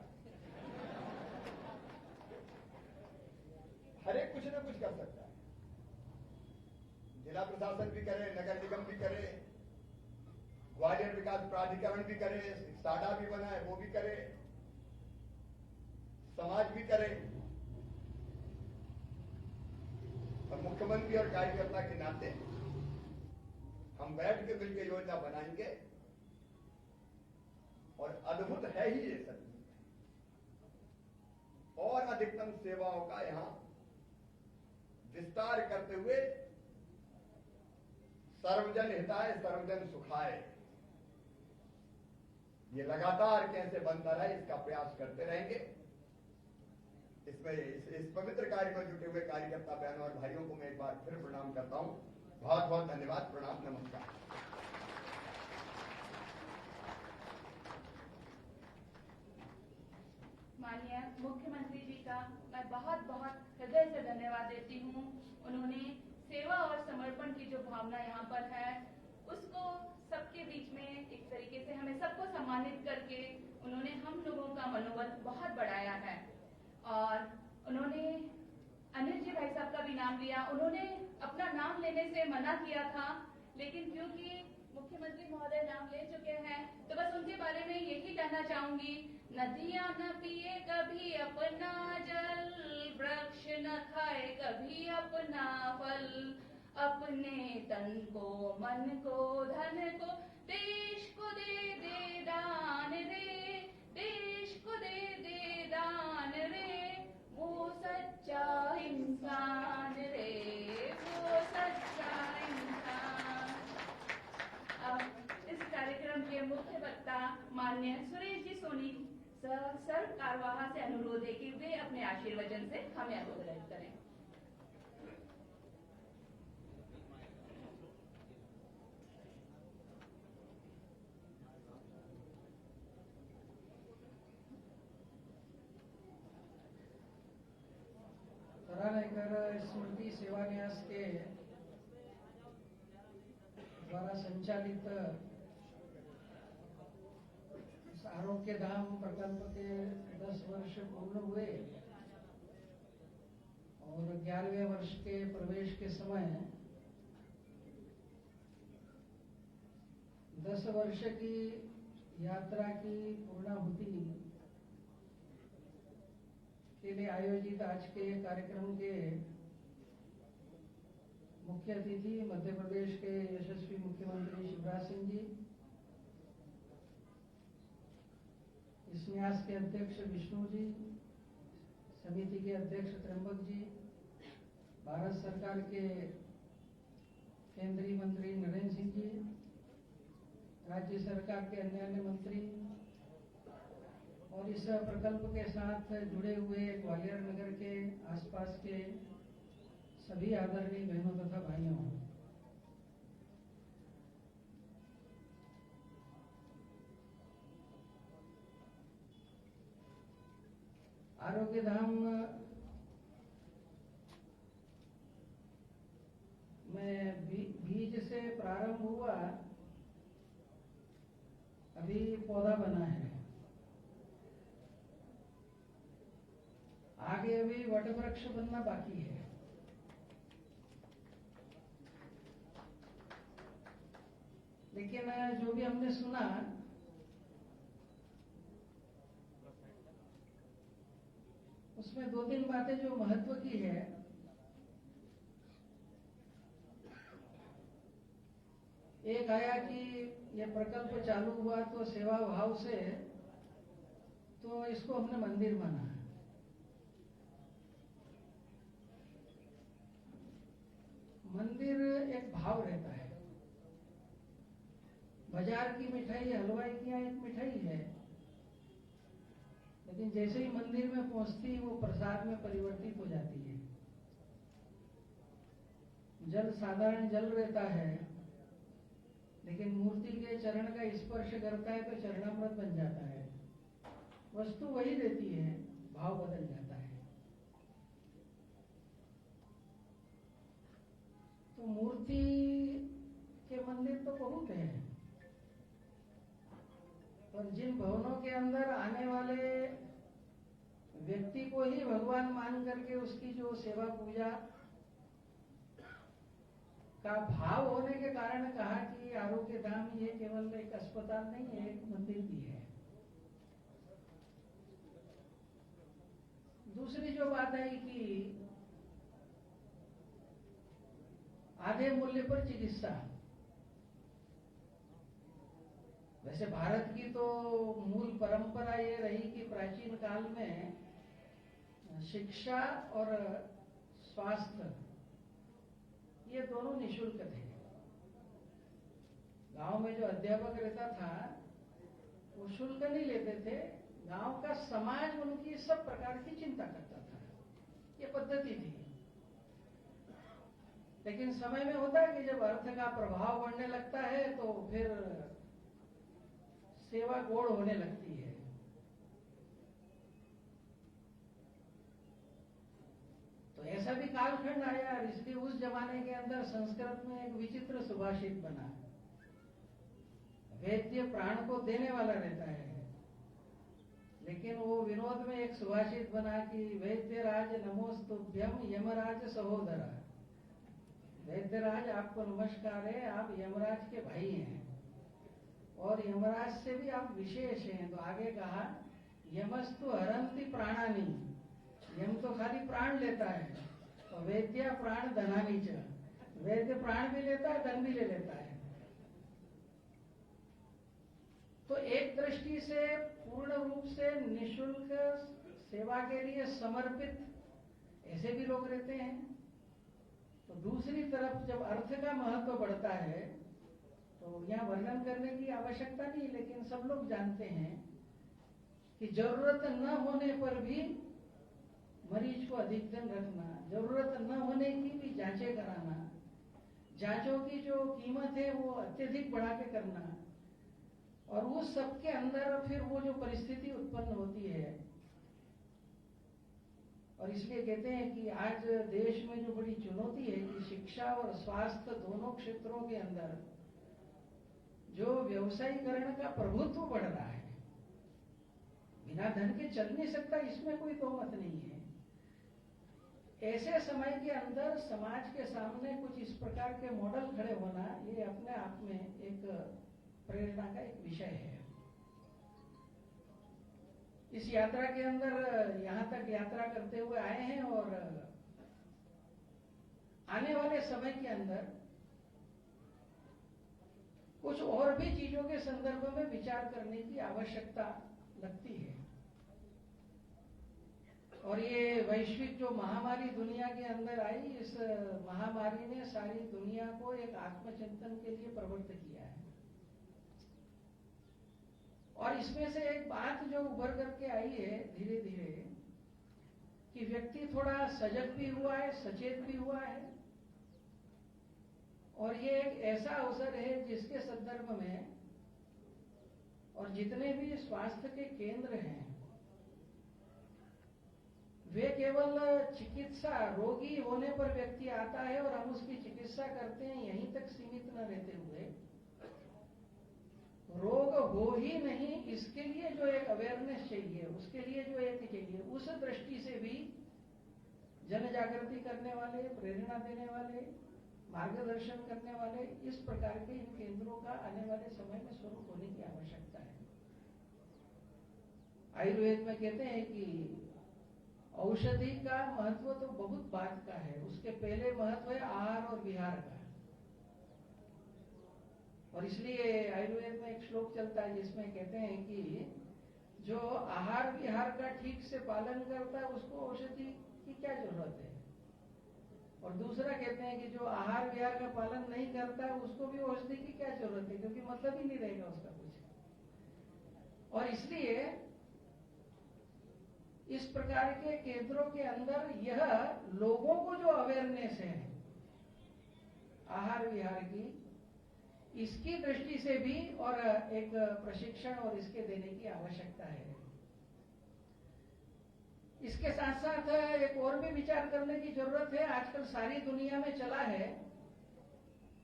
हर एक कुछ ना कुछ कर सकता है। जिला प्रशासन भी करे, नगर निगम भी करे, ग्वालियर विकास प्राधिकरण भी करे, साडा भी बनाए वो भी करे, समाज भी करे, और मुख्यमंत्री और कार्यकर्ता के नाते हम बैठ के मिलकर योजना बनाएंगे। और अद्भुत है ही ये सब, और अधिकतम सेवाओं का यहां विस्तार करते हुए सर्वजन हिताय सर्वजन सुखाय ये लगातार कैसे बनता रहे इसका प्रयास करते रहेंगे। इसमें इस पवित्र कार्य में जुटे हुए कार्यकर्ता बहनों और भाइयों को मैं एक बार फिर प्रणाम करता हूं। बहुत बहुत धन्यवाद। प्रणाम, नमस्कार। माननीय मुख्यमंत्री जी का मैं बहुत बहुत हृदय से धन्यवाद देती हूँ। उन्होंने सेवा और समर्पण की जो भावना यहाँ पर है उसको सबके बीच में एक तरीके से हमें सबको सम्मानित करके उन्होंने हम लोगों का मनोबल बहुत बढ़ाया है। और उन्होंने अनिल जी भाई साहब का भी नाम लिया। उन्होंने अपना नाम लेने से मना किया था, लेकिन क्योंकि मुख्यमंत्री महोदय नाम ले चुके हैं तो बस उनके बारे में यही कहना चाहूंगी, नदियां न पिए कभी अपना जल, वृक्ष न खाए कभी अपना फल, अपने तन को मन को धन को देश को दे दे दान रे, देश को दे दे दान रे, वो सच्चा इंसान रे, वो सच्चा इंसान। अब इस कार्यक्रम के मुख्य वक्ता माननीय सुरेश जी सोनी सर कारवाहा से अनुरोध है कि वे अपने आशीर्वचन से हमें अवगत करें। तरानगर स्मृति सेवा न्यास के द्वारा संचालित आरोग्य धाम प्रकल्प के 10 वर्ष पूर्ण हुए और 11वें वर्ष के प्रवेश के समय 10 वर्ष की यात्रा की पूर्णाहुति के लिए आयोजित आज के कार्यक्रम के मुख्य अतिथि मध्य प्रदेश के यशस्वी मुख्यमंत्री शिवराज सिंह जी, इस न्यास के अध्यक्ष विष्णु जी, समिति के अध्यक्ष त्र्यंबक जी, भारत सरकार के केंद्रीय मंत्री नरेंद्र सिंह जी, राज्य सरकार के अन्य मंत्री और इस प्रकल्प के साथ जुड़े हुए ग्वालियर नगर के आसपास के सभी आदरणीय बहनों तथा भाइयों, आरोग्य धाम में बीज से प्रारंभ हुआ, अभी पौधा बना है, आगे अभी वटवृक्ष बनना बाकी है। लेकिन जो भी हमने सुना उसमें 2-3 बातें जो महत्व की है, एक आया कि यह प्रकल्प चालू हुआ तो सेवा भाव से, तो इसको हमने मंदिर माना। मंदिर एक भाव रहता है। बाजार की मिठाई हलवाई की यहाँ एक मिठाई है, लेकिन जैसे ही मंदिर में पहुंचती वो प्रसाद में परिवर्तित हो जाती है। जल साधारण जल रहता है, लेकिन मूर्ति के चरण का स्पर्श करता है तो चरणामृत बन जाता है। वस्तु वही रहती है, भाव बदल जाता है। तो मूर्ति के मंदिर तो बहुत हैं, और जिन भवनों के अंदर आने वाले व्यक्ति को ही भगवान मान करके उसकी जो सेवा पूजा का भाव होने के कारण कहा कि आरोग्य धाम ये केवल एक अस्पताल नहीं है, एक मंदिर भी है। दूसरी जो बात है कि आधे मूल्य पर चिकित्सा। वैसे भारत की तो मूल परंपरा ये रही कि प्राचीन काल में शिक्षा और स्वास्थ्य ये दोनों निशुल्क थे। गांव में जो अध्यापक रहता था वो शुल्क नहीं लेते थे, गांव का समाज उनकी सब प्रकार की चिंता करता था, ये पद्धति थी। लेकिन समय में होता है कि जब अर्थ का प्रभाव बढ़ने लगता है तो फिर सेवा गौण होने लगती है। तो ऐसा भी कालखंड आया, और इसलिए उस जमाने के अंदर संस्कृत में एक विचित्र सुभाषित बना, वैद्य प्राण को देने वाला रहता है, लेकिन वो विनोद में एक सुभाषित बना कि वैद्यराज नमोस्तुभ्यम यमराज सहोदरा। वैद्यराज आपको नमस्कार है, आप यमराज के भाई हैं और यमराज से भी आप विशेष हैं। तो आगे कहा यमस्तु हरंति प्राणानि, यम तो खाली प्राण लेता है, और वैद्य प्राण धनानि च, वैद्य प्राण भी लेता है, धन भी ले लेता है। तो एक दृष्टि से पूर्ण रूप से निशुल्क सेवा के लिए समर्पित ऐसे भी लोग रहते हैं। तो दूसरी तरफ जब अर्थ का महत्व बढ़ता है तो यहाँ वर्णन करने की आवश्यकता नहीं, लेकिन सब लोग जानते हैं कि जरूरत न होने पर भी मरीज को अधिक धन रखना, जरूरत न होने की भी जांचें कराना, जांचों की जो कीमत है वो अत्यधिक बढ़ा के करना, और उस सब के अंदर फिर वो जो परिस्थिति उत्पन्न होती है। और इसलिए कहते हैं कि आज देश में जो बड़ी चुनौती है कि शिक्षा और स्वास्थ्य दोनों क्षेत्रों के अंदर जो व्यवसायीकरण का प्रभुत्व बढ़ रहा है, बिना धन के चल नहीं सकता, इसमें कोई तोहमत नहीं है। ऐसे समय के अंदर समाज के सामने कुछ इस प्रकार के मॉडल खड़े होना ये अपने आप में एक प्रेरणा का एक विषय है। इस यात्रा के अंदर यहाँ तक यात्रा करते हुए आए हैं, और आने वाले समय के अंदर कुछ और भी चीजों के संदर्भ में विचार करने की आवश्यकता लगती है। और ये वैश्विक जो महामारी दुनिया के अंदर आई, इस महामारी ने सारी दुनिया को एक आत्मचिंतन के लिए प्रवृत्त किया है। और इसमें से एक बात जो उभर करके आई है धीरे धीरे, कि व्यक्ति थोड़ा सजग भी हुआ है, सचेत भी हुआ है, और ये एक ऐसा अवसर है जिसके संदर्भ में और जितने भी स्वास्थ्य के केंद्र हैं वे केवल चिकित्सा, रोगी होने पर व्यक्ति आता है और हम उसकी चिकित्सा करते हैं, यहीं तक सीमित न रहते हुए रोग हो ही नहीं इसके लिए जो एक अवेयरनेस चाहिए, उसके लिए जो एक चाहिए, उस दृष्टि से भी जन जागृति करने वाले, प्रेरणा देने वाले, मार्गदर्शन करने वाले इस प्रकार के इन केंद्रों का आने वाले समय में स्वरूप होने की आवश्यकता है। आयुर्वेद में कहते हैं कि औषधि का महत्व तो बहुत बात का है, उसके पहले महत्व है आहार और विहार का। और इसलिए आयुर्वेद में एक श्लोक चलता है जिसमें कहते हैं कि जो आहार विहार का ठीक से पालन करता है उसको औषधि की क्या जरूरत है, और दूसरा कहते हैं कि जो आहार विहार का पालन नहीं करता है उसको भी औषधि की क्या जरूरत है, क्योंकि मतलब ही नहीं रहेगा उसका कुछ। और इसलिए इस प्रकार के केंद्रों के अंदर यह लोगों को जो अवेयरनेस है आहार विहार की, इसकी दृष्टि से भी और एक प्रशिक्षण और इसके देने की आवश्यकता है। इसके साथ साथ एक और भी विचार करने की जरूरत है। आजकल सारी दुनिया में चला है,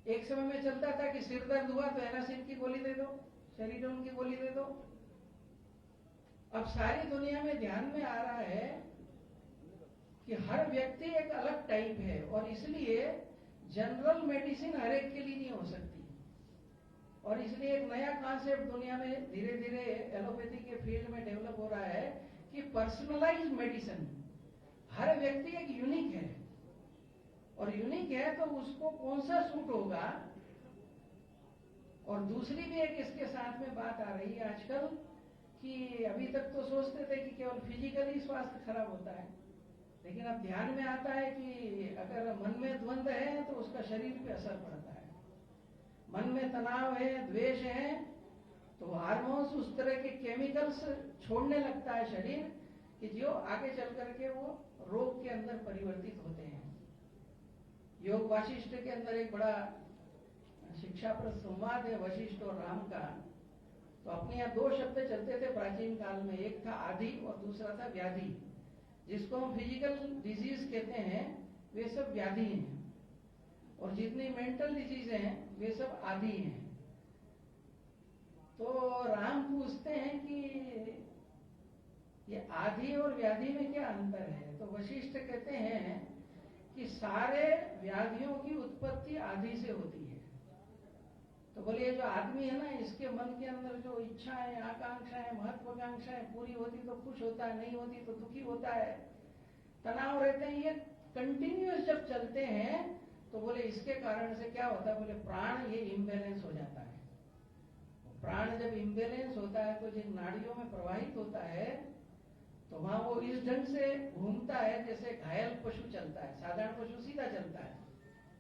एक समय में चलता था कि सिर दर्द हुआ तो एनासिन की गोली दे दो, सेरिडोन की गोली दे दो। अब सारी दुनिया में ध्यान में आ रहा है कि हर व्यक्ति एक अलग टाइप है, और इसलिए जनरल मेडिसिन हर एक के लिए नहीं हो सकती। और इसलिए एक नया कॉन्सेप्ट दुनिया में धीरे धीरे एलोपैथी के फील्ड में डेवलप हो रहा है कि पर्सनलाइज्ड मेडिसिन, हर व्यक्ति एक यूनिक है, और यूनिक है तो उसको कौन सा सूट होगा। और दूसरी भी एक इसके साथ में बात आ रही है आजकल कि अभी तक तो सोचते थे कि केवल फिजिकली स्वास्थ्य खराब होता है, लेकिन अब ध्यान में आता है कि अगर मन में द्वंद्व है तो उसका शरीर पे असर पड़ता है। मन में तनाव है, द्वेष है, तो हार्मोन्स उस तरह के केमिकल्स छोड़ने लगता है शरीर कि जो आगे चल करके वो रोग के अंदर परिवर्तित होते हैं। योग वाशिष्ठ के अंदर एक बड़ा शिक्षाप्रद संवाद है वशिष्ठ और राम का। तो अपने यहाँ दो शब्द चलते थे प्राचीन काल में, एक था आदि और दूसरा था व्याधि। जिसको हम फिजिकल डिजीज कहते हैं वे सब व्याधि हैं, और जितनी मेंटल डिजीज हैं वे सब आदि हैं। तो राम पूछते हैं कि ये आदि और व्याधि में क्या अंतर है? तो वशिष्ठ कहते हैं कि सारे व्याधियों की उत्पत्ति आदि से होती है। तो बोलिए जो आदमी है ना, इसके मन के अंदर जो इच्छाएं, आकांक्षाएं, महत्वाकांक्षाएं पूरी होती तो खुश होता है, नहीं होती तो दुखी होता है, तनाव रहते हैं, ये कंटिन्यूअस जब चलते हैं तो बोले इसके कारण से क्या होता है? बोले प्राण ये इम्बैलेंस हो जाता है। प्राण जब इम्बैलेंस होता है तो जिन नाड़ियों में प्रवाहित होता है तो वहां वो इस ढंग से घूमता है जैसे घायल पशु चलता है। साधारण पशु सीधा चलता है,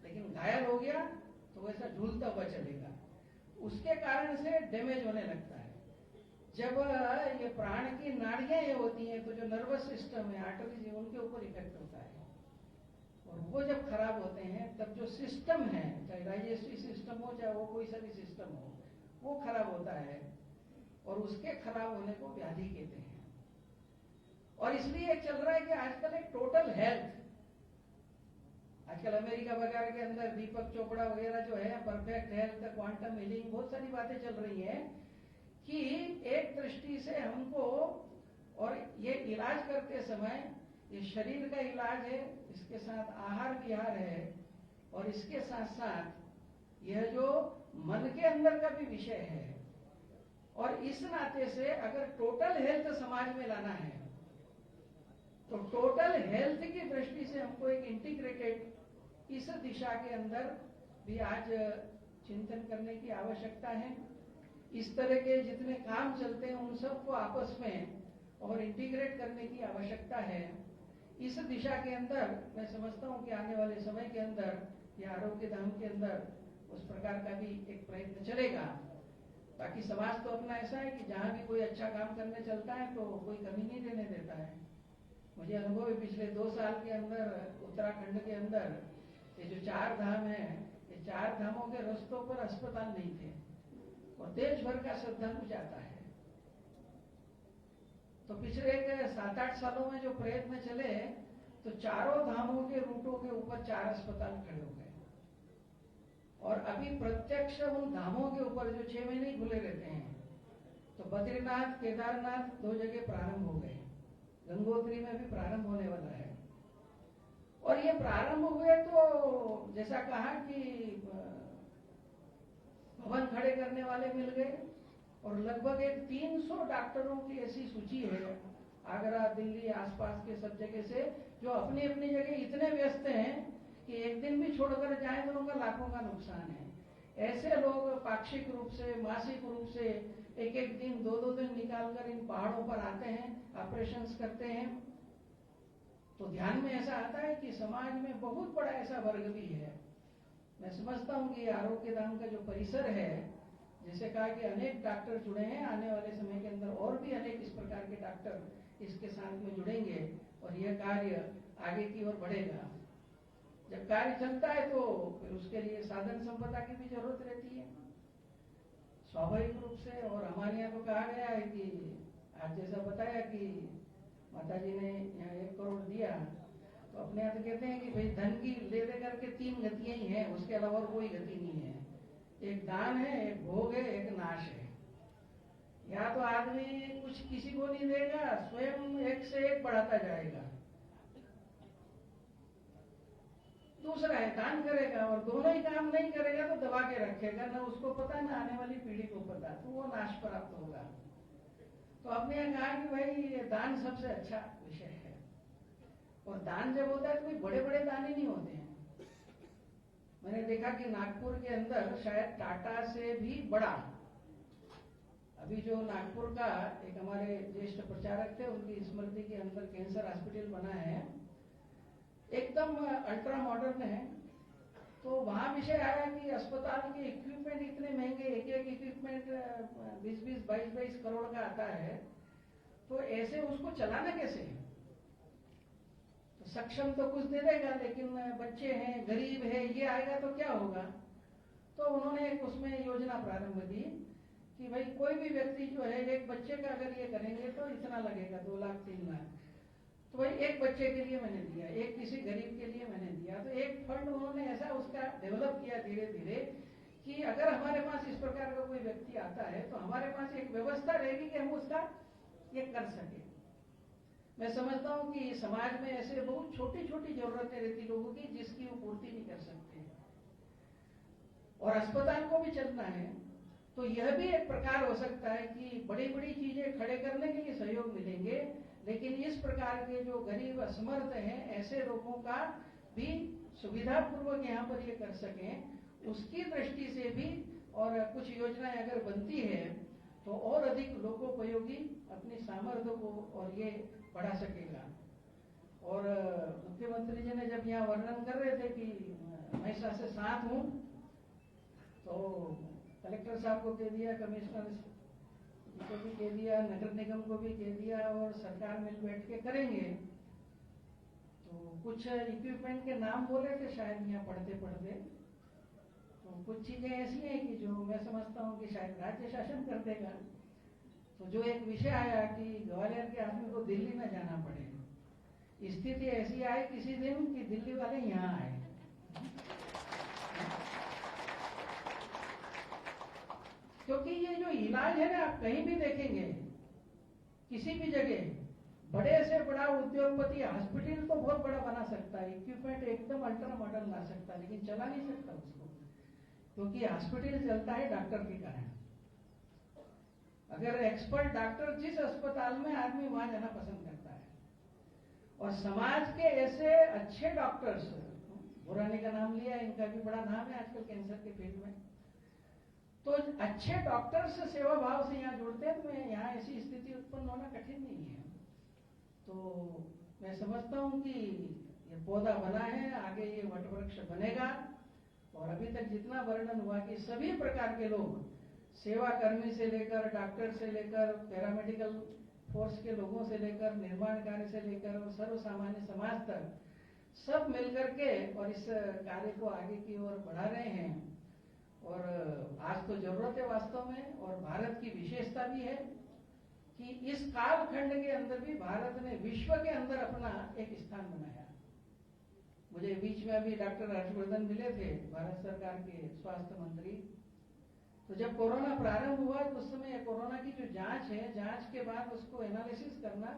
लेकिन घायल हो गया तो वैसा झूलता हुआ चलेगा। उसके कारण से डैमेज होने लगता है। जब ये प्राण की नाड़ियां ये होती हैं तो जो नर्वस सिस्टम है, आर्टरीज है, उनके ऊपर इफेक्ट होता है, और वो जब खराब होते हैं तब जो सिस्टम है, चाहे डाइजेस्टिव सिस्टम हो चाहे वो कोई सा भी सिस्टम हो, वो खराब होता है, और उसके खराब होने को व्याधि कहते हैं। और इसलिए चल रहा है कि आजकल एक टोटल हेल्थ, आजकल अमेरिका वगैरह के अंदर दीपक चोपड़ा वगैरह जो है, परफेक्ट हेल्थ, क्वांटम हीलिंग, बहुत सारी बातें चल रही हैं कि एक दृष्टि से हमको, और ये इलाज करते समय ये शरीर का इलाज है, इसके साथ आहार विहार है, और इसके साथ साथ यह जो मन के अंदर का भी विषय है। और इस नाते से अगर टोटल हेल्थ समाज में लाना है तो टोटल हेल्थ की दृष्टि से हमको एक इंटीग्रेटेड इस दिशा के अंदर भी आज चिंतन करने की आवश्यकता है। इस तरह के जितने काम चलते हैं उन सबको आपस में और इंटीग्रेट करने की आवश्यकता है। इस दिशा के अंदर मैं समझता हूं कि आने वाले समय के अंदर या आरोग्य धाम के अंदर उस प्रकार का भी एक प्रयत्न चलेगा। बाकी समाज तो अपना ऐसा है कि जहां भी कोई अच्छा काम करने चलता है तो कोई कमी नहीं देने देता है। मुझे अनुभव है पिछले 2 साल के अंदर उत्तराखंड के अंदर ये जो 4 धाम है, ये 4 धामों के रास्तों पर अस्पताल नहीं थे, और देश भर का श्रद्धालु जाता है। तो पिछले 7-8 सालों में जो प्रयत्न चले तो चारों धामों के रूटों के ऊपर 4 अस्पताल खड़े हो गए, और अभी प्रत्यक्ष उन धामों के ऊपर जो 6 महीने खुले रहते हैं, तो बद्रीनाथ, केदारनाथ 2 जगह प्रारंभ हो गए, गंगोत्री में भी प्रारंभ होने वाला है। और ये प्रारंभ हुए तो जैसा कहा कि भवन खड़े करने वाले मिल गए, और लगभग एक 300 डॉक्टरों की ऐसी सूची है आगरा, दिल्ली, आसपास के सब जगह से, जो अपनी अपनी जगह इतने व्यस्त हैं कि एक दिन भी छोड़कर जाएं तो उनका लाखों का नुकसान है। ऐसे लोग पाक्षिक रूप से, मासिक रूप से एक दिन 2-2 दिन निकालकर इन पहाड़ों पर आते हैं, ऑपरेशंस करते हैं। तो ध्यान में ऐसा आता है कि समाज में बहुत बड़ा ऐसा वर्ग भी है। मैं समझता हूँ कि आरोग्य धाम का जो परिसर है, जैसे कहा कि अनेक डॉक्टर जुड़े हैं, आने वाले समय के अंदर और भी अनेक इस प्रकार के डॉक्टर इसके साथ में जुड़ेंगे, और यह कार्य आगे की ओर बढ़ेगा। जब कार्य चलता है तो फिर उसके लिए साधन संपदा की भी जरूरत रहती है स्वाभाविक रूप से। और हमारे यहाँ तो कहा गया है कि आज जैसा बताया कि माताजी ने यहाँ 1 करोड़ दिया, तो अपने यहाँ तो कहते हैं कि भाई धन की ले दे करके 3 गतियां ही हैं, उसके अलावा कोई गति नहीं है। एक दान है, एक भोग है, एक नाश है। या तो आदमी कुछ किसी को नहीं देगा, स्वयं एक से एक बढ़ाता जाएगा। दूसरा है दान करेगा, और दोनों ही काम नहीं करेगा तो दबा के रखेगा, ना उसको पता ना आने वाली पीढ़ी को पता, तो वो नाश प्राप्त होगा। तो आपने कहा कि भाई ये दान सबसे अच्छा विषय है, और दान जब होता है तो कोई बड़े बड़े दान ही नहीं होते हैं। मैंने देखा कि नागपुर के अंदर शायद टाटा से भी बड़ा, अभी जो नागपुर का एक हमारे ज्येष्ठ प्रचारक थे, उनकी स्मृति के अंदर कैंसर हॉस्पिटल बना है, एकदम अल्ट्रा मॉडर्न है। तो वहां विषय आया कि अस्पताल के इक्विपमेंट इतने महंगे, एक एक इक्विपमेंट 20-20, 22-22 करोड़ का आता है, तो ऐसे उसको चलाना कैसे है? तो सक्षम तो कुछ दे देगा, लेकिन बच्चे हैं, गरीब है, ये आएगा तो क्या होगा? तो उन्होंने एक उसमें योजना प्रारंभ की कि भाई कोई भी व्यक्ति जो है, एक बच्चे का अगर ये करेंगे तो इतना लगेगा, 2 लाख 3 लाख। तो भाई एक बच्चे के लिए मैंने दिया, एक किसी गरीब के लिए मैंने दिया। तो एक फंड उन्होंने ऐसा उसका डेवलप किया धीरे धीरे कि अगर हमारे पास इस प्रकार का कोई व्यक्ति आता है तो हमारे पास एक व्यवस्था रहेगी कि हम उसका ये कर सके। मैं समझता हूँ कि समाज में ऐसे बहुत छोटी छोटी जरूरतें रहती लोगों की, जिसकी वो पूर्ति नहीं कर सकते, और अस्पताल को भी चलना है। तो यह भी एक प्रकार हो सकता है कि बड़ी बड़ी चीजें खड़े करने के लिए सहयोग मिलेंगे, लेकिन इस प्रकार के जो गरीब असमर्थ हैं, ऐसे लोगों का भी सुविधा पूर्वक यहाँ पर ये कर सकें, उसकी दृष्टि से भी और कुछ योजनाएं अगर बनती है तो और अधिक लोकोपयोगी अपनी सामर्थ्य को और ये बढ़ा सकेगा। और मुख्यमंत्री जी ने जब यहाँ वर्णन कर रहे थे कि मैं से साथ हूँ, तो कलेक्टर साहब को कह दिया, कमिश्नर को भी कह दिया, नगर निगम को भी कह दिया, और सरकार मिल बैठ के करेंगे। तो कुछ इक्विपमेंट के नाम बोले थे शायद यहाँ पढ़ते पढ़ते, तो कुछ चीजें ऐसी हैं कि जो मैं समझता हूँ कि शायद राज्य शासन कर देगा। तो जो एक विषय आया कि ग्वालियर के आदमी को दिल्ली में जाना पड़े, स्थिति ऐसी आई किसी दिन कि दिल्ली वाले यहाँ आए। क्योंकि ये जो इलाज है ना, आप कहीं भी देखेंगे, किसी भी जगह, बड़े से बड़ा उद्योगपति हॉस्पिटल तो बहुत बड़ा बना सकता है, इक्विपमेंट एकदम अल्ट्रा मॉडर्न ला सकता है, लेकिन चला नहीं सकता उसको, क्योंकि हॉस्पिटल चलता है डॉक्टर के कारण। अगर एक्सपर्ट डॉक्टर जिस अस्पताल में, आदमी वहां जाना पसंद करता है। और समाज के ऐसे अच्छे डॉक्टर्स, बुरानी का नाम लिया, इनका भी बड़ा नाम है आजकल कैंसर के फील्ड में, तो अच्छे डॉक्टर्स सेवा भाव से यहाँ जुड़ते हैं, तो यहाँ ऐसी स्थिति उत्पन्न होना कठिन नहीं है। तो मैं समझता हूँ कि ये पौधा बना है, आगे ये वटवृक्ष बनेगा। और अभी तक जितना वर्णन हुआ कि सभी प्रकार के लोग, सेवा कर्मी से लेकर, डॉक्टर से लेकर, पैरामेडिकल फोर्स के लोगों से लेकर, निर्माण कार्य से लेकर और सर्व सामान्य समाज तक, सब मिलकर के और इस कार्य को आगे की ओर बढ़ा रहे हैं। और आज तो जरूरत है वास्तव में, और भारत की विशेषता भी है कि इस कालखंड के अंदर भी भारत ने विश्व के अंदर अपना एक स्थान बनाया। मुझे बीच में अभी डॉक्टर हर्षवर्धन मिले थे, भारत सरकार के स्वास्थ्य मंत्री। तो जब कोरोना प्रारंभ हुआ तो उस समय कोरोना की जो जांच है, जांच के बाद उसको एनालिसिस करना,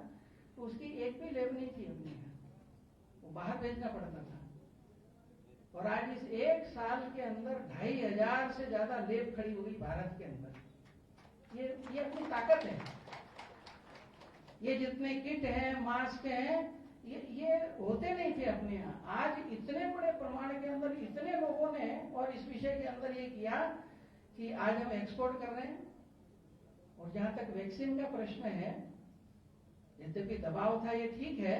तो उसकी एक भी लैब नहीं थी अपने यहाँ, वो बाहर भेजना पड़ता था। और आज इस 1 साल के अंदर 2500 से ज्यादा लैब खड़ी हो गई भारत के अंदर। ये अपनी ताकत है। ये जितने किट हैं, मास्क हैं, ये होते नहीं थे अपने यहाँ। आज इतने बड़े प्रमाण के अंदर इतने लोगों ने और इस विषय के अंदर ये किया कि आज हम एक्सपोर्ट कर रहे हैं। और जहां तक वैक्सीन का प्रश्न है, यद्यपि दबाव था, ये ठीक है,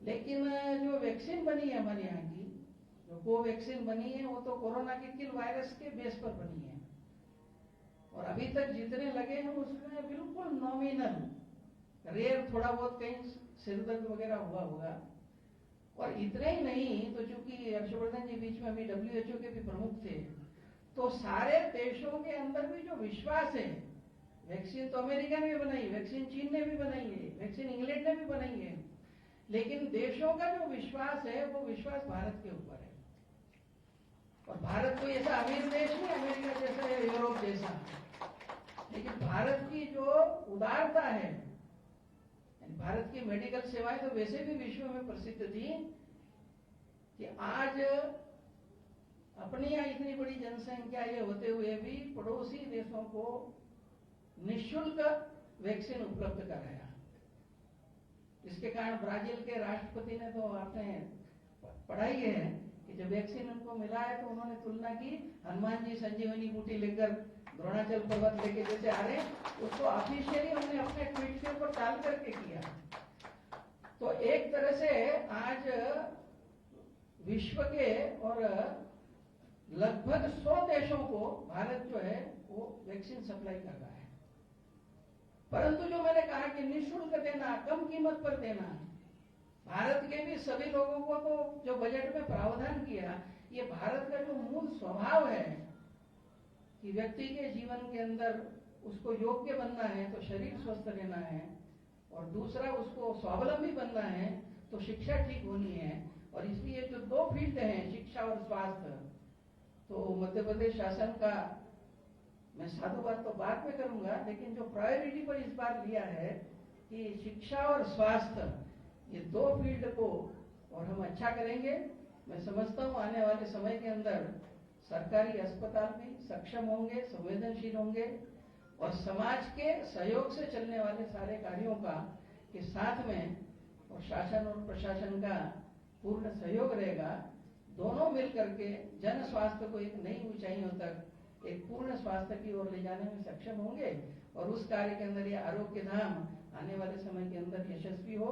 लेकिन जो वैक्सीन बनी है हमारे यहाँ की, जो कोवैक्सीन बनी है, वो तो कोरोना के किल वायरस के बेस पर बनी है। और अभी तक जितने लगे हैं उसमें बिल्कुल नॉमिनल, रेयर थोड़ा बहुत कहीं सिर दर्द वगैरह हुआ होगा। और इतने ही नहीं, तो चूंकि हर्षवर्धन जी बीच में अभी WHO के भी प्रमुख थे, तो सारे देशों के अंदर भी जो विश्वास है, वैक्सीन तो अमेरिका ने भी बनाई, वैक्सीन चीन ने भी बनाई है, वैक्सीन इंग्लैंड ने भी बनाई है, लेकिन देशों का जो विश्वास है वो विश्वास भारत के ऊपर है। और भारत कोई ऐसा अमीर देश नहीं, अमेरिका जैसा या यूरोप जैसा, लेकिन भारत की जो उदारता है, भारत की मेडिकल सेवाएं तो वैसे भी विश्व में प्रसिद्ध थी कि आज अपनी यहाँ इतनी बड़ी जनसंख्या ये होते हुए भी पड़ोसी देशों को निःशुल्क वैक्सीन उपलब्ध कराया। इसके कारण ब्राजील के राष्ट्रपति ने, तो आपने पढ़ाई है कि जब वैक्सीन उनको मिला है तो उन्होंने तुलना की, हनुमान जी संजीवनी बूटी लेकर द्रोणाचल पर्वत लेके जैसे आ रहे, उसको ऑफिशियली हमने अपने ट्वीट के ऊपर डाल करके किया। तो एक तरह से आज विश्व के और लगभग 100 देशों को भारत जो है वो वैक्सीन सप्लाई कर रहा है। परंतु जो मैंने कहा कि निःशुल्क देना, कम कीमत पर देना, भारत के भी सभी लोगों को तो जो बजट में प्रावधान किया, ये भारत का जो मूल स्वभाव है कि व्यक्ति के जीवन के अंदर उसको योग्य बनना है तो शरीर स्वस्थ रहना है, और दूसरा उसको स्वावलंबी बनना है तो शिक्षा ठीक होनी है। और इसलिए जो 2 फील्ड हैं, शिक्षा और स्वास्थ्य, तो मध्य प्रदेश शासन का मैं साधुवाद तो बाद में करूंगा, लेकिन जो प्रायोरिटी पर इस बार लिया है कि शिक्षा और स्वास्थ्य, ये 2 फील्ड को और हम अच्छा करेंगे। मैं समझता हूँ आने वाले समय के अंदर सरकारी अस्पताल भी सक्षम होंगे, संवेदनशील होंगे, और समाज के सहयोग से चलने वाले सारे कार्यों का के साथ में और शासन और प्रशासन का पूर्ण सहयोग रहेगा। दोनों मिलकर के जन स्वास्थ्य को एक नई ऊंचाइयों तक एक पूर्ण स्वास्थ्य की ओर ले जाने में सक्षम होंगे, और उस कार्य के अंदर ये आरोग्य धाम आने वाले समय के अंदर यशस्वी हो,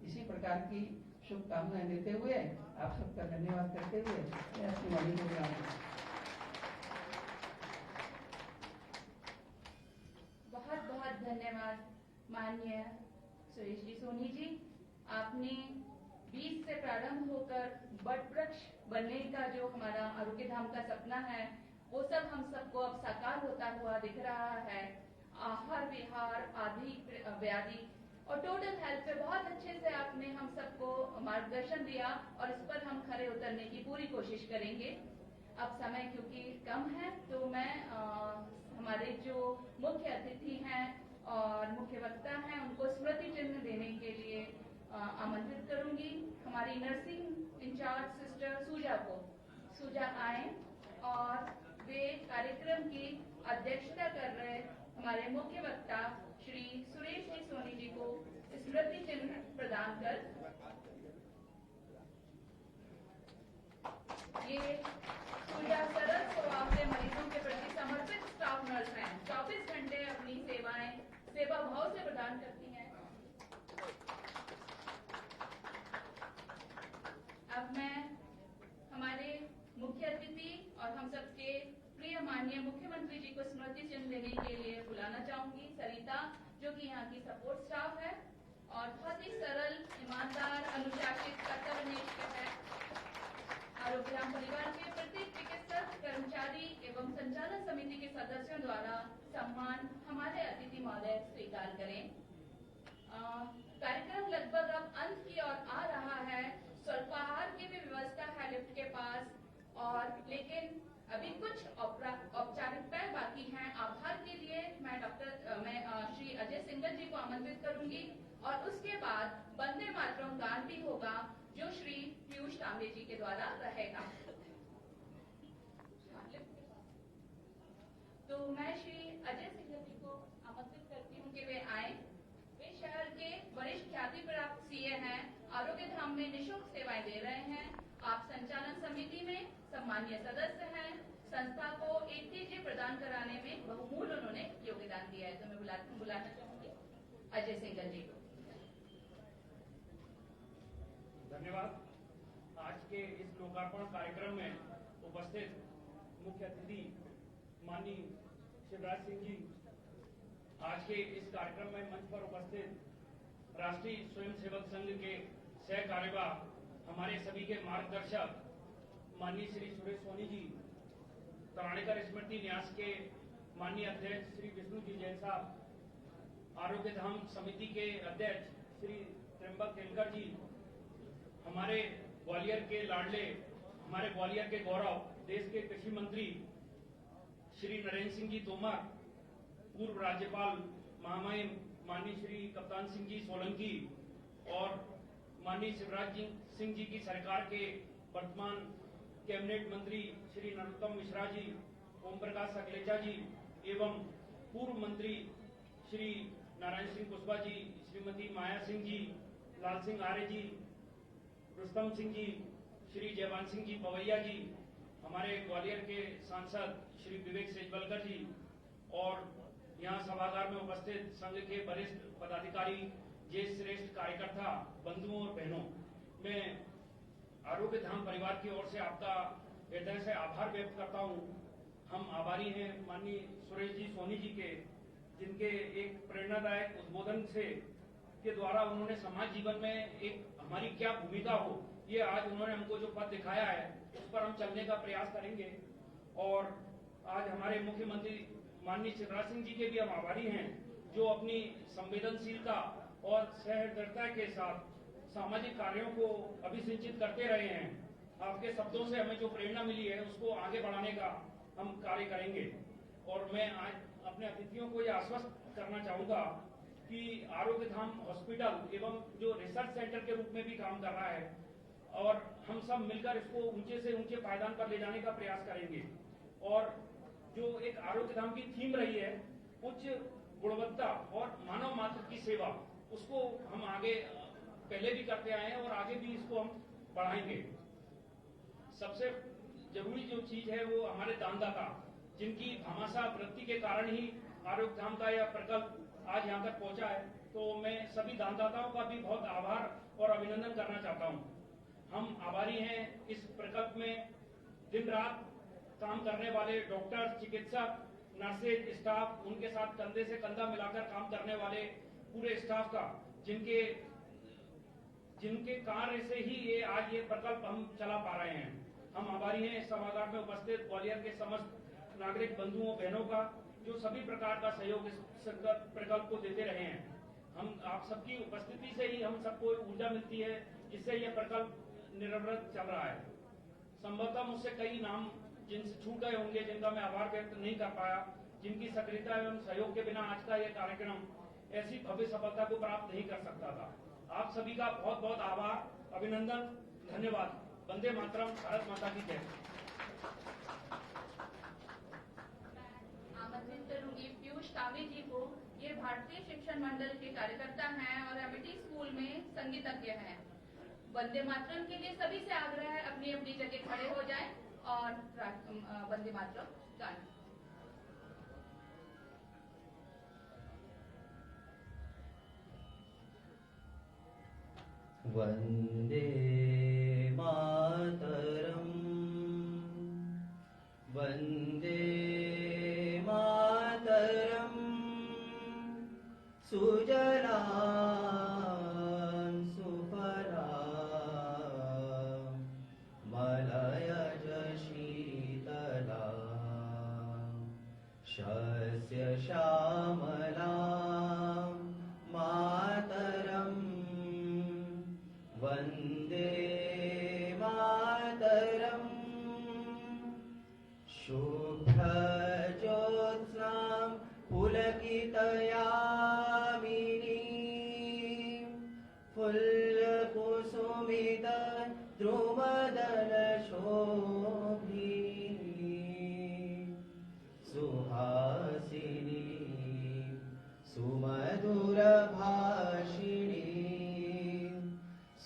इसी प्रकार की शुभकामनाएं देते हुए आप सबका धन्यवाद करते हुए मैं अपनी वाणी को विराम देता हूं। बहुत बहुत धन्यवाद माननीय सुरेश जी सोनी जी। आपने बीज से प्रारंभ होकर वट वृक्ष बनने का जो हमारा आरोग्य धाम का सपना है, वो सब हम सबको अब साकार होता हुआ दिख रहा है। आहार विहार आदि व्याधि और टोटल हेल्थ पे बहुत अच्छे से आपने हम सबको मार्गदर्शन दिया, और इस पर हम खरे उतरने की पूरी कोशिश करेंगे। अब समय क्योंकि कम है तो मैं हमारे जो मुख्य अतिथि हैं और मुख्य वक्ता हैं उनको स्मृति चिन्ह देने के लिए आमंत्रित करूंगी। हमारी नर्सिंग इंचार्ज सिस्टर सुजा आए और वे कार्यक्रम की अध्यक्षता कर रहे हमारे मुख्य वक्ता श्री सुरेश जी सोनी जी को स्मृति चिन्ह प्रदान कर ये सुजा सरल स्वभाव से मरीजों के प्रति समर्पित स्टाफ नर्स हैं। 24 घंटे अपनी सेवाएं सेवा भाव से प्रदान करती हैं। अब मैं हमारे मुख्य अतिथि और हम सबके प्रिय माननीय मुख्यमंत्री जी को स्मृति चिन्ह देने के लिए बुलाना चाहूंगी। सरिता, जो कि यहाँ की सपोर्ट स्टाफ है और बहुत ही सरल, ईमानदार, अनुशासित, कर्तव्यनिष्ठ है। आरोग्यधाम परिवार के प्रत्येक चिकित्सक, कर्मचारी एवं संचालन समिति के सदस्यों द्वारा सम्मान हमारे अतिथि महोदय स्वीकार करें। कार्यक्रम लगभग अब अंत की ओर आ रहा है। स्वल्पाहार की भी व्यवस्था है लिफ्ट के पास, और लेकिन अभी कुछ औपचारिकताएं बाकी हैं। आभार के लिए मैं श्री अजय सिंगल जी को आमंत्रित करूंगी, और उसके बाद वंदे मातरम गान भी होगा जो श्री पीयूष तांबे जी के द्वारा रहेगा। तो मैं श्री अजय सिंगल जी को आमंत्रित करती हूँ कि वे आए। वे शहर के वरिष्ठ ख्याति प्राप्त सीए हैं, आरोग्य धाम में निःशुल्क सेवाएं दे रहे हैं। आप संचालन समिति में सम्मानीय सदस्य हैं। संस्था को एक तेजी प्रदान कराने में बहुमूल्य उन्होंने योगदान दिया है। तो मैं बुलाना चाहूंगी अजय सिंगल जी को। धन्यवाद। आज के इस लोकार्पण कार्यक्रम में उपस्थित मुख्य अतिथि माननीय शिवराज सिंह जी, आज के इस कार्यक्रम में मंच पर उपस्थित राष्ट्रीय स्वयंसेवक संघ के सह कार्यवाह, हमारे सभी के मार्गदर्शक माननीय श्री सुरेश सोनी जी, तराणीकर स्मृति न्यास के माननीय अध्यक्ष श्री विष्णु जी जैन साहब, आरोग्य धाम समिति के अध्यक्ष श्री त्र्यंबक केलकर जी, हमारे ग्वालियर के लाडले, हमारे ग्वालियर के गौरव, देश के कृषि मंत्री श्री नरेंद्र सिंह जी तोमर, पूर्व राज्यपाल महामहिम माननीय श्री कप्तान सिंह जी सोलंकी, और माननीय शिवराज सिंह जी की सरकार के वर्तमान कैबिनेट मंत्री श्री नरोत्तम मिश्रा जी, ओम प्रकाश सकलेचा जी, एवं पूर्व मंत्री श्री नारायण सिंह कुशवाहा जी, श्रीमती माया सिंह जी, लाल सिंह आर्य जी, रुस्तम सिंह जी, श्री जयवान सिंह जी पवैया जी, हमारे ग्वालियर के सांसद श्री विवेक सेजवलकर जी, और यहाँ सभागार में उपस्थित संघ के वरिष्ठ पदाधिकारी, ज्येष्ठ श्रेष्ठ कार्यकर्ता, बंधुओं और बहनों, मैं आरोग्य धाम परिवार की ओर से आपका हृदय से आभार व्यक्त करता हूं। हम आभारी हैं माननीय सुरेश जी सोनी जी के, जिनके एक प्रेरणादायक उद्बोधन से के द्वारा उन्होंने समाज जीवन में एक हमारी क्या भूमिका हो, ये आज उन्होंने हमको जो पथ दिखाया है उस पर हम चलने का प्रयास करेंगे। और आज हमारे मुख्यमंत्री माननीय शिवराज सिंह जी के भी हम आभारी हैं, जो अपनी संवेदनशीलता और सहृदयता के साथ सामाजिक कार्यों को अभिसिंचित करते रहे हैं। आपके शब्दों से हमें जो प्रेरणा मिली है उसको आगे बढ़ाने का हम कार्य करेंगे। और मैं आज अपने अतिथियों को यह आश्वस्त करना चाहूंगा कि आरोग्य धाम हॉस्पिटल एवं जो रिसर्च सेंटर के रूप में भी काम कर रहा है और हम सब मिलकर इसको ऊंचे से ऊंचे पायदान पर ले जाने का प्रयास करेंगे। और जो एक आरोग्य धाम की थीम रही है उच्च गुणवत्ता और मानव मात्र की सेवा, उसको हम आगे पहले भी करते आए हैं और आगे भी इसको हम बढ़ाएंगे। सबसे जरूरी जो चीज है वो हमारे दानदाता, जिनकी भामाशाह वृत्ति के कारण ही आरोग्य धाम का यह प्रकल्प आज यहाँ तक पहुंचा है। तो मैं सभी दानदाताओं का भी बहुत आभार और अभिनंदन करना चाहता हूँ। हम आभारी हैं इस प्रकल्प में दिन रात काम करने वाले डॉक्टर, चिकित्सक, नर्सेज, स्टाफ, उनके साथ कंधे से कंधा मिलाकर काम करने वाले पूरे स्टाफ का, जिनके कार्य से ही ये आज ये प्रकल्प हम चला पा रहे हैं। हम आभारी हैं इस सभागार में उपस्थित ग्वालियर के समस्त नागरिक बंधुओं बहनों का, जो सभी प्रकार का सहयोग इस प्रकल्प को देते रहे हैं। हम आप सबकी उपस्थिति से ही हम सबको ऊर्जा मिलती है, जिससे यह प्रकल्प निरवरत चल रहा है। संभवतः मुझसे कई नाम जिनसे छूट गए होंगे, जिनका मैं आभार व्यक्त नहीं कर पाया, जिनकी सक्रियता एवं सहयोग के बिना आज का यह कार्यक्रम ऐसी भव्य सफलता को प्राप्त नहीं कर सकता था। आप सभी का बहुत बहुत आभार, अभिनंदन, धन्यवाद। वंदे मातरम, भारत माता की जय। आमंत्रित करूंगी पीयूष कावे जी को। ये भारतीय शिक्षण मंडल के कार्यकर्ता हैं और एमिटी स्कूल में संगीतज्ञ हैं। वंदे मातरम के लिए सभी से आग्रह है अपनी अपनी जगह खड़े हो जाएं और वंदे मातरम गाएं। वन्दे मातरम् वन्दे मातरम् सुजलां सुफलां मलयज शीतलां शस्य श्यामलां मातरम् वन्दे मातरम् शुभ्रज्योत्स्नां पुलकितयामिनीं फुल्लकुसुमितद्रुमदलशोभिनीं सुहासिनीं सुमधुरभाषिणीं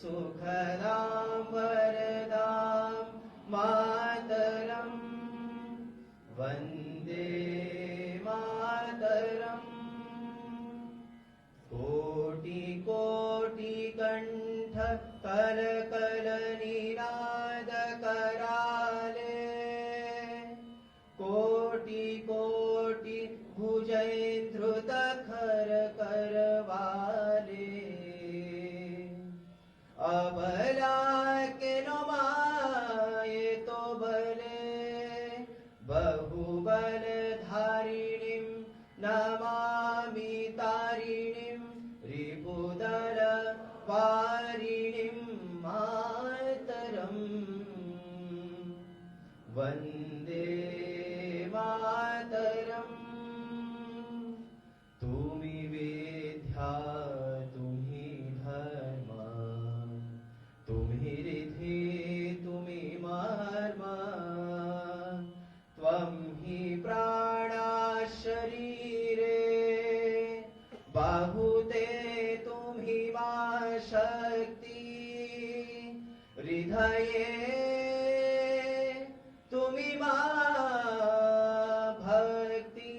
सुखदां वरदां मातरम् वन्दे मातरम् कोटि कोटि कंठ कलकलनिनाद कराले कोटि कोटि भुजैर्धृत खर करवाले अबला के नमाये तो बले बहुबल धारिणीं नमामि तारिणीं रिपुदल वारिणीं मातरम् वन्दे मातरम् तुमि विद्या तुम्हि धर्म तुम्हि रिद्धि तुम्हि मर्म त्वं हि प्राणा शरीरे बाहुते तुम्हि मा शक्ति हृदये तुम्हि मा भक्ति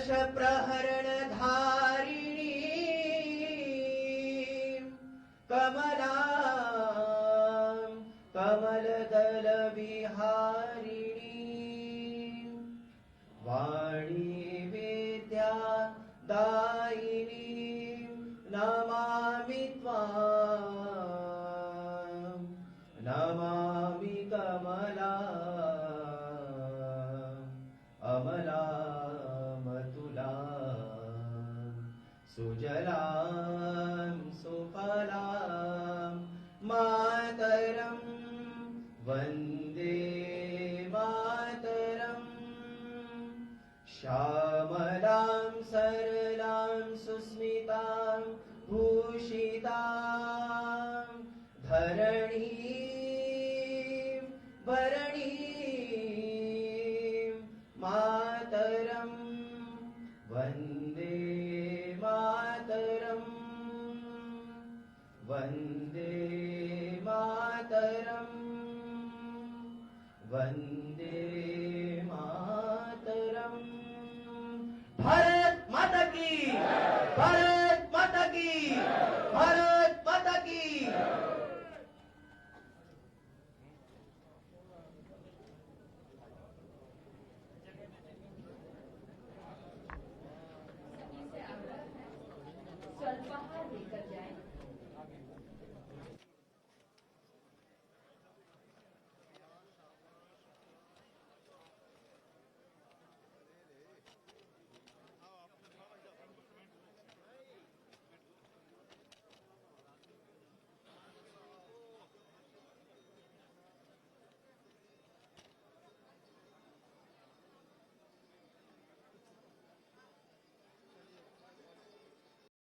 प्रहरण धारिणी कमला कमलदल विहारिणी वाणी विद्या दायिनी नमामि त्वां नमामि कमला अमलामतुलां सुजलां सुफलां मातरं वन्दे मातरम् श्यामलां सरलां सुस्मितां भूषितां धरणीं भरणीं मातरं वन्दे मातरम् वन्दे मातरम् वन्दे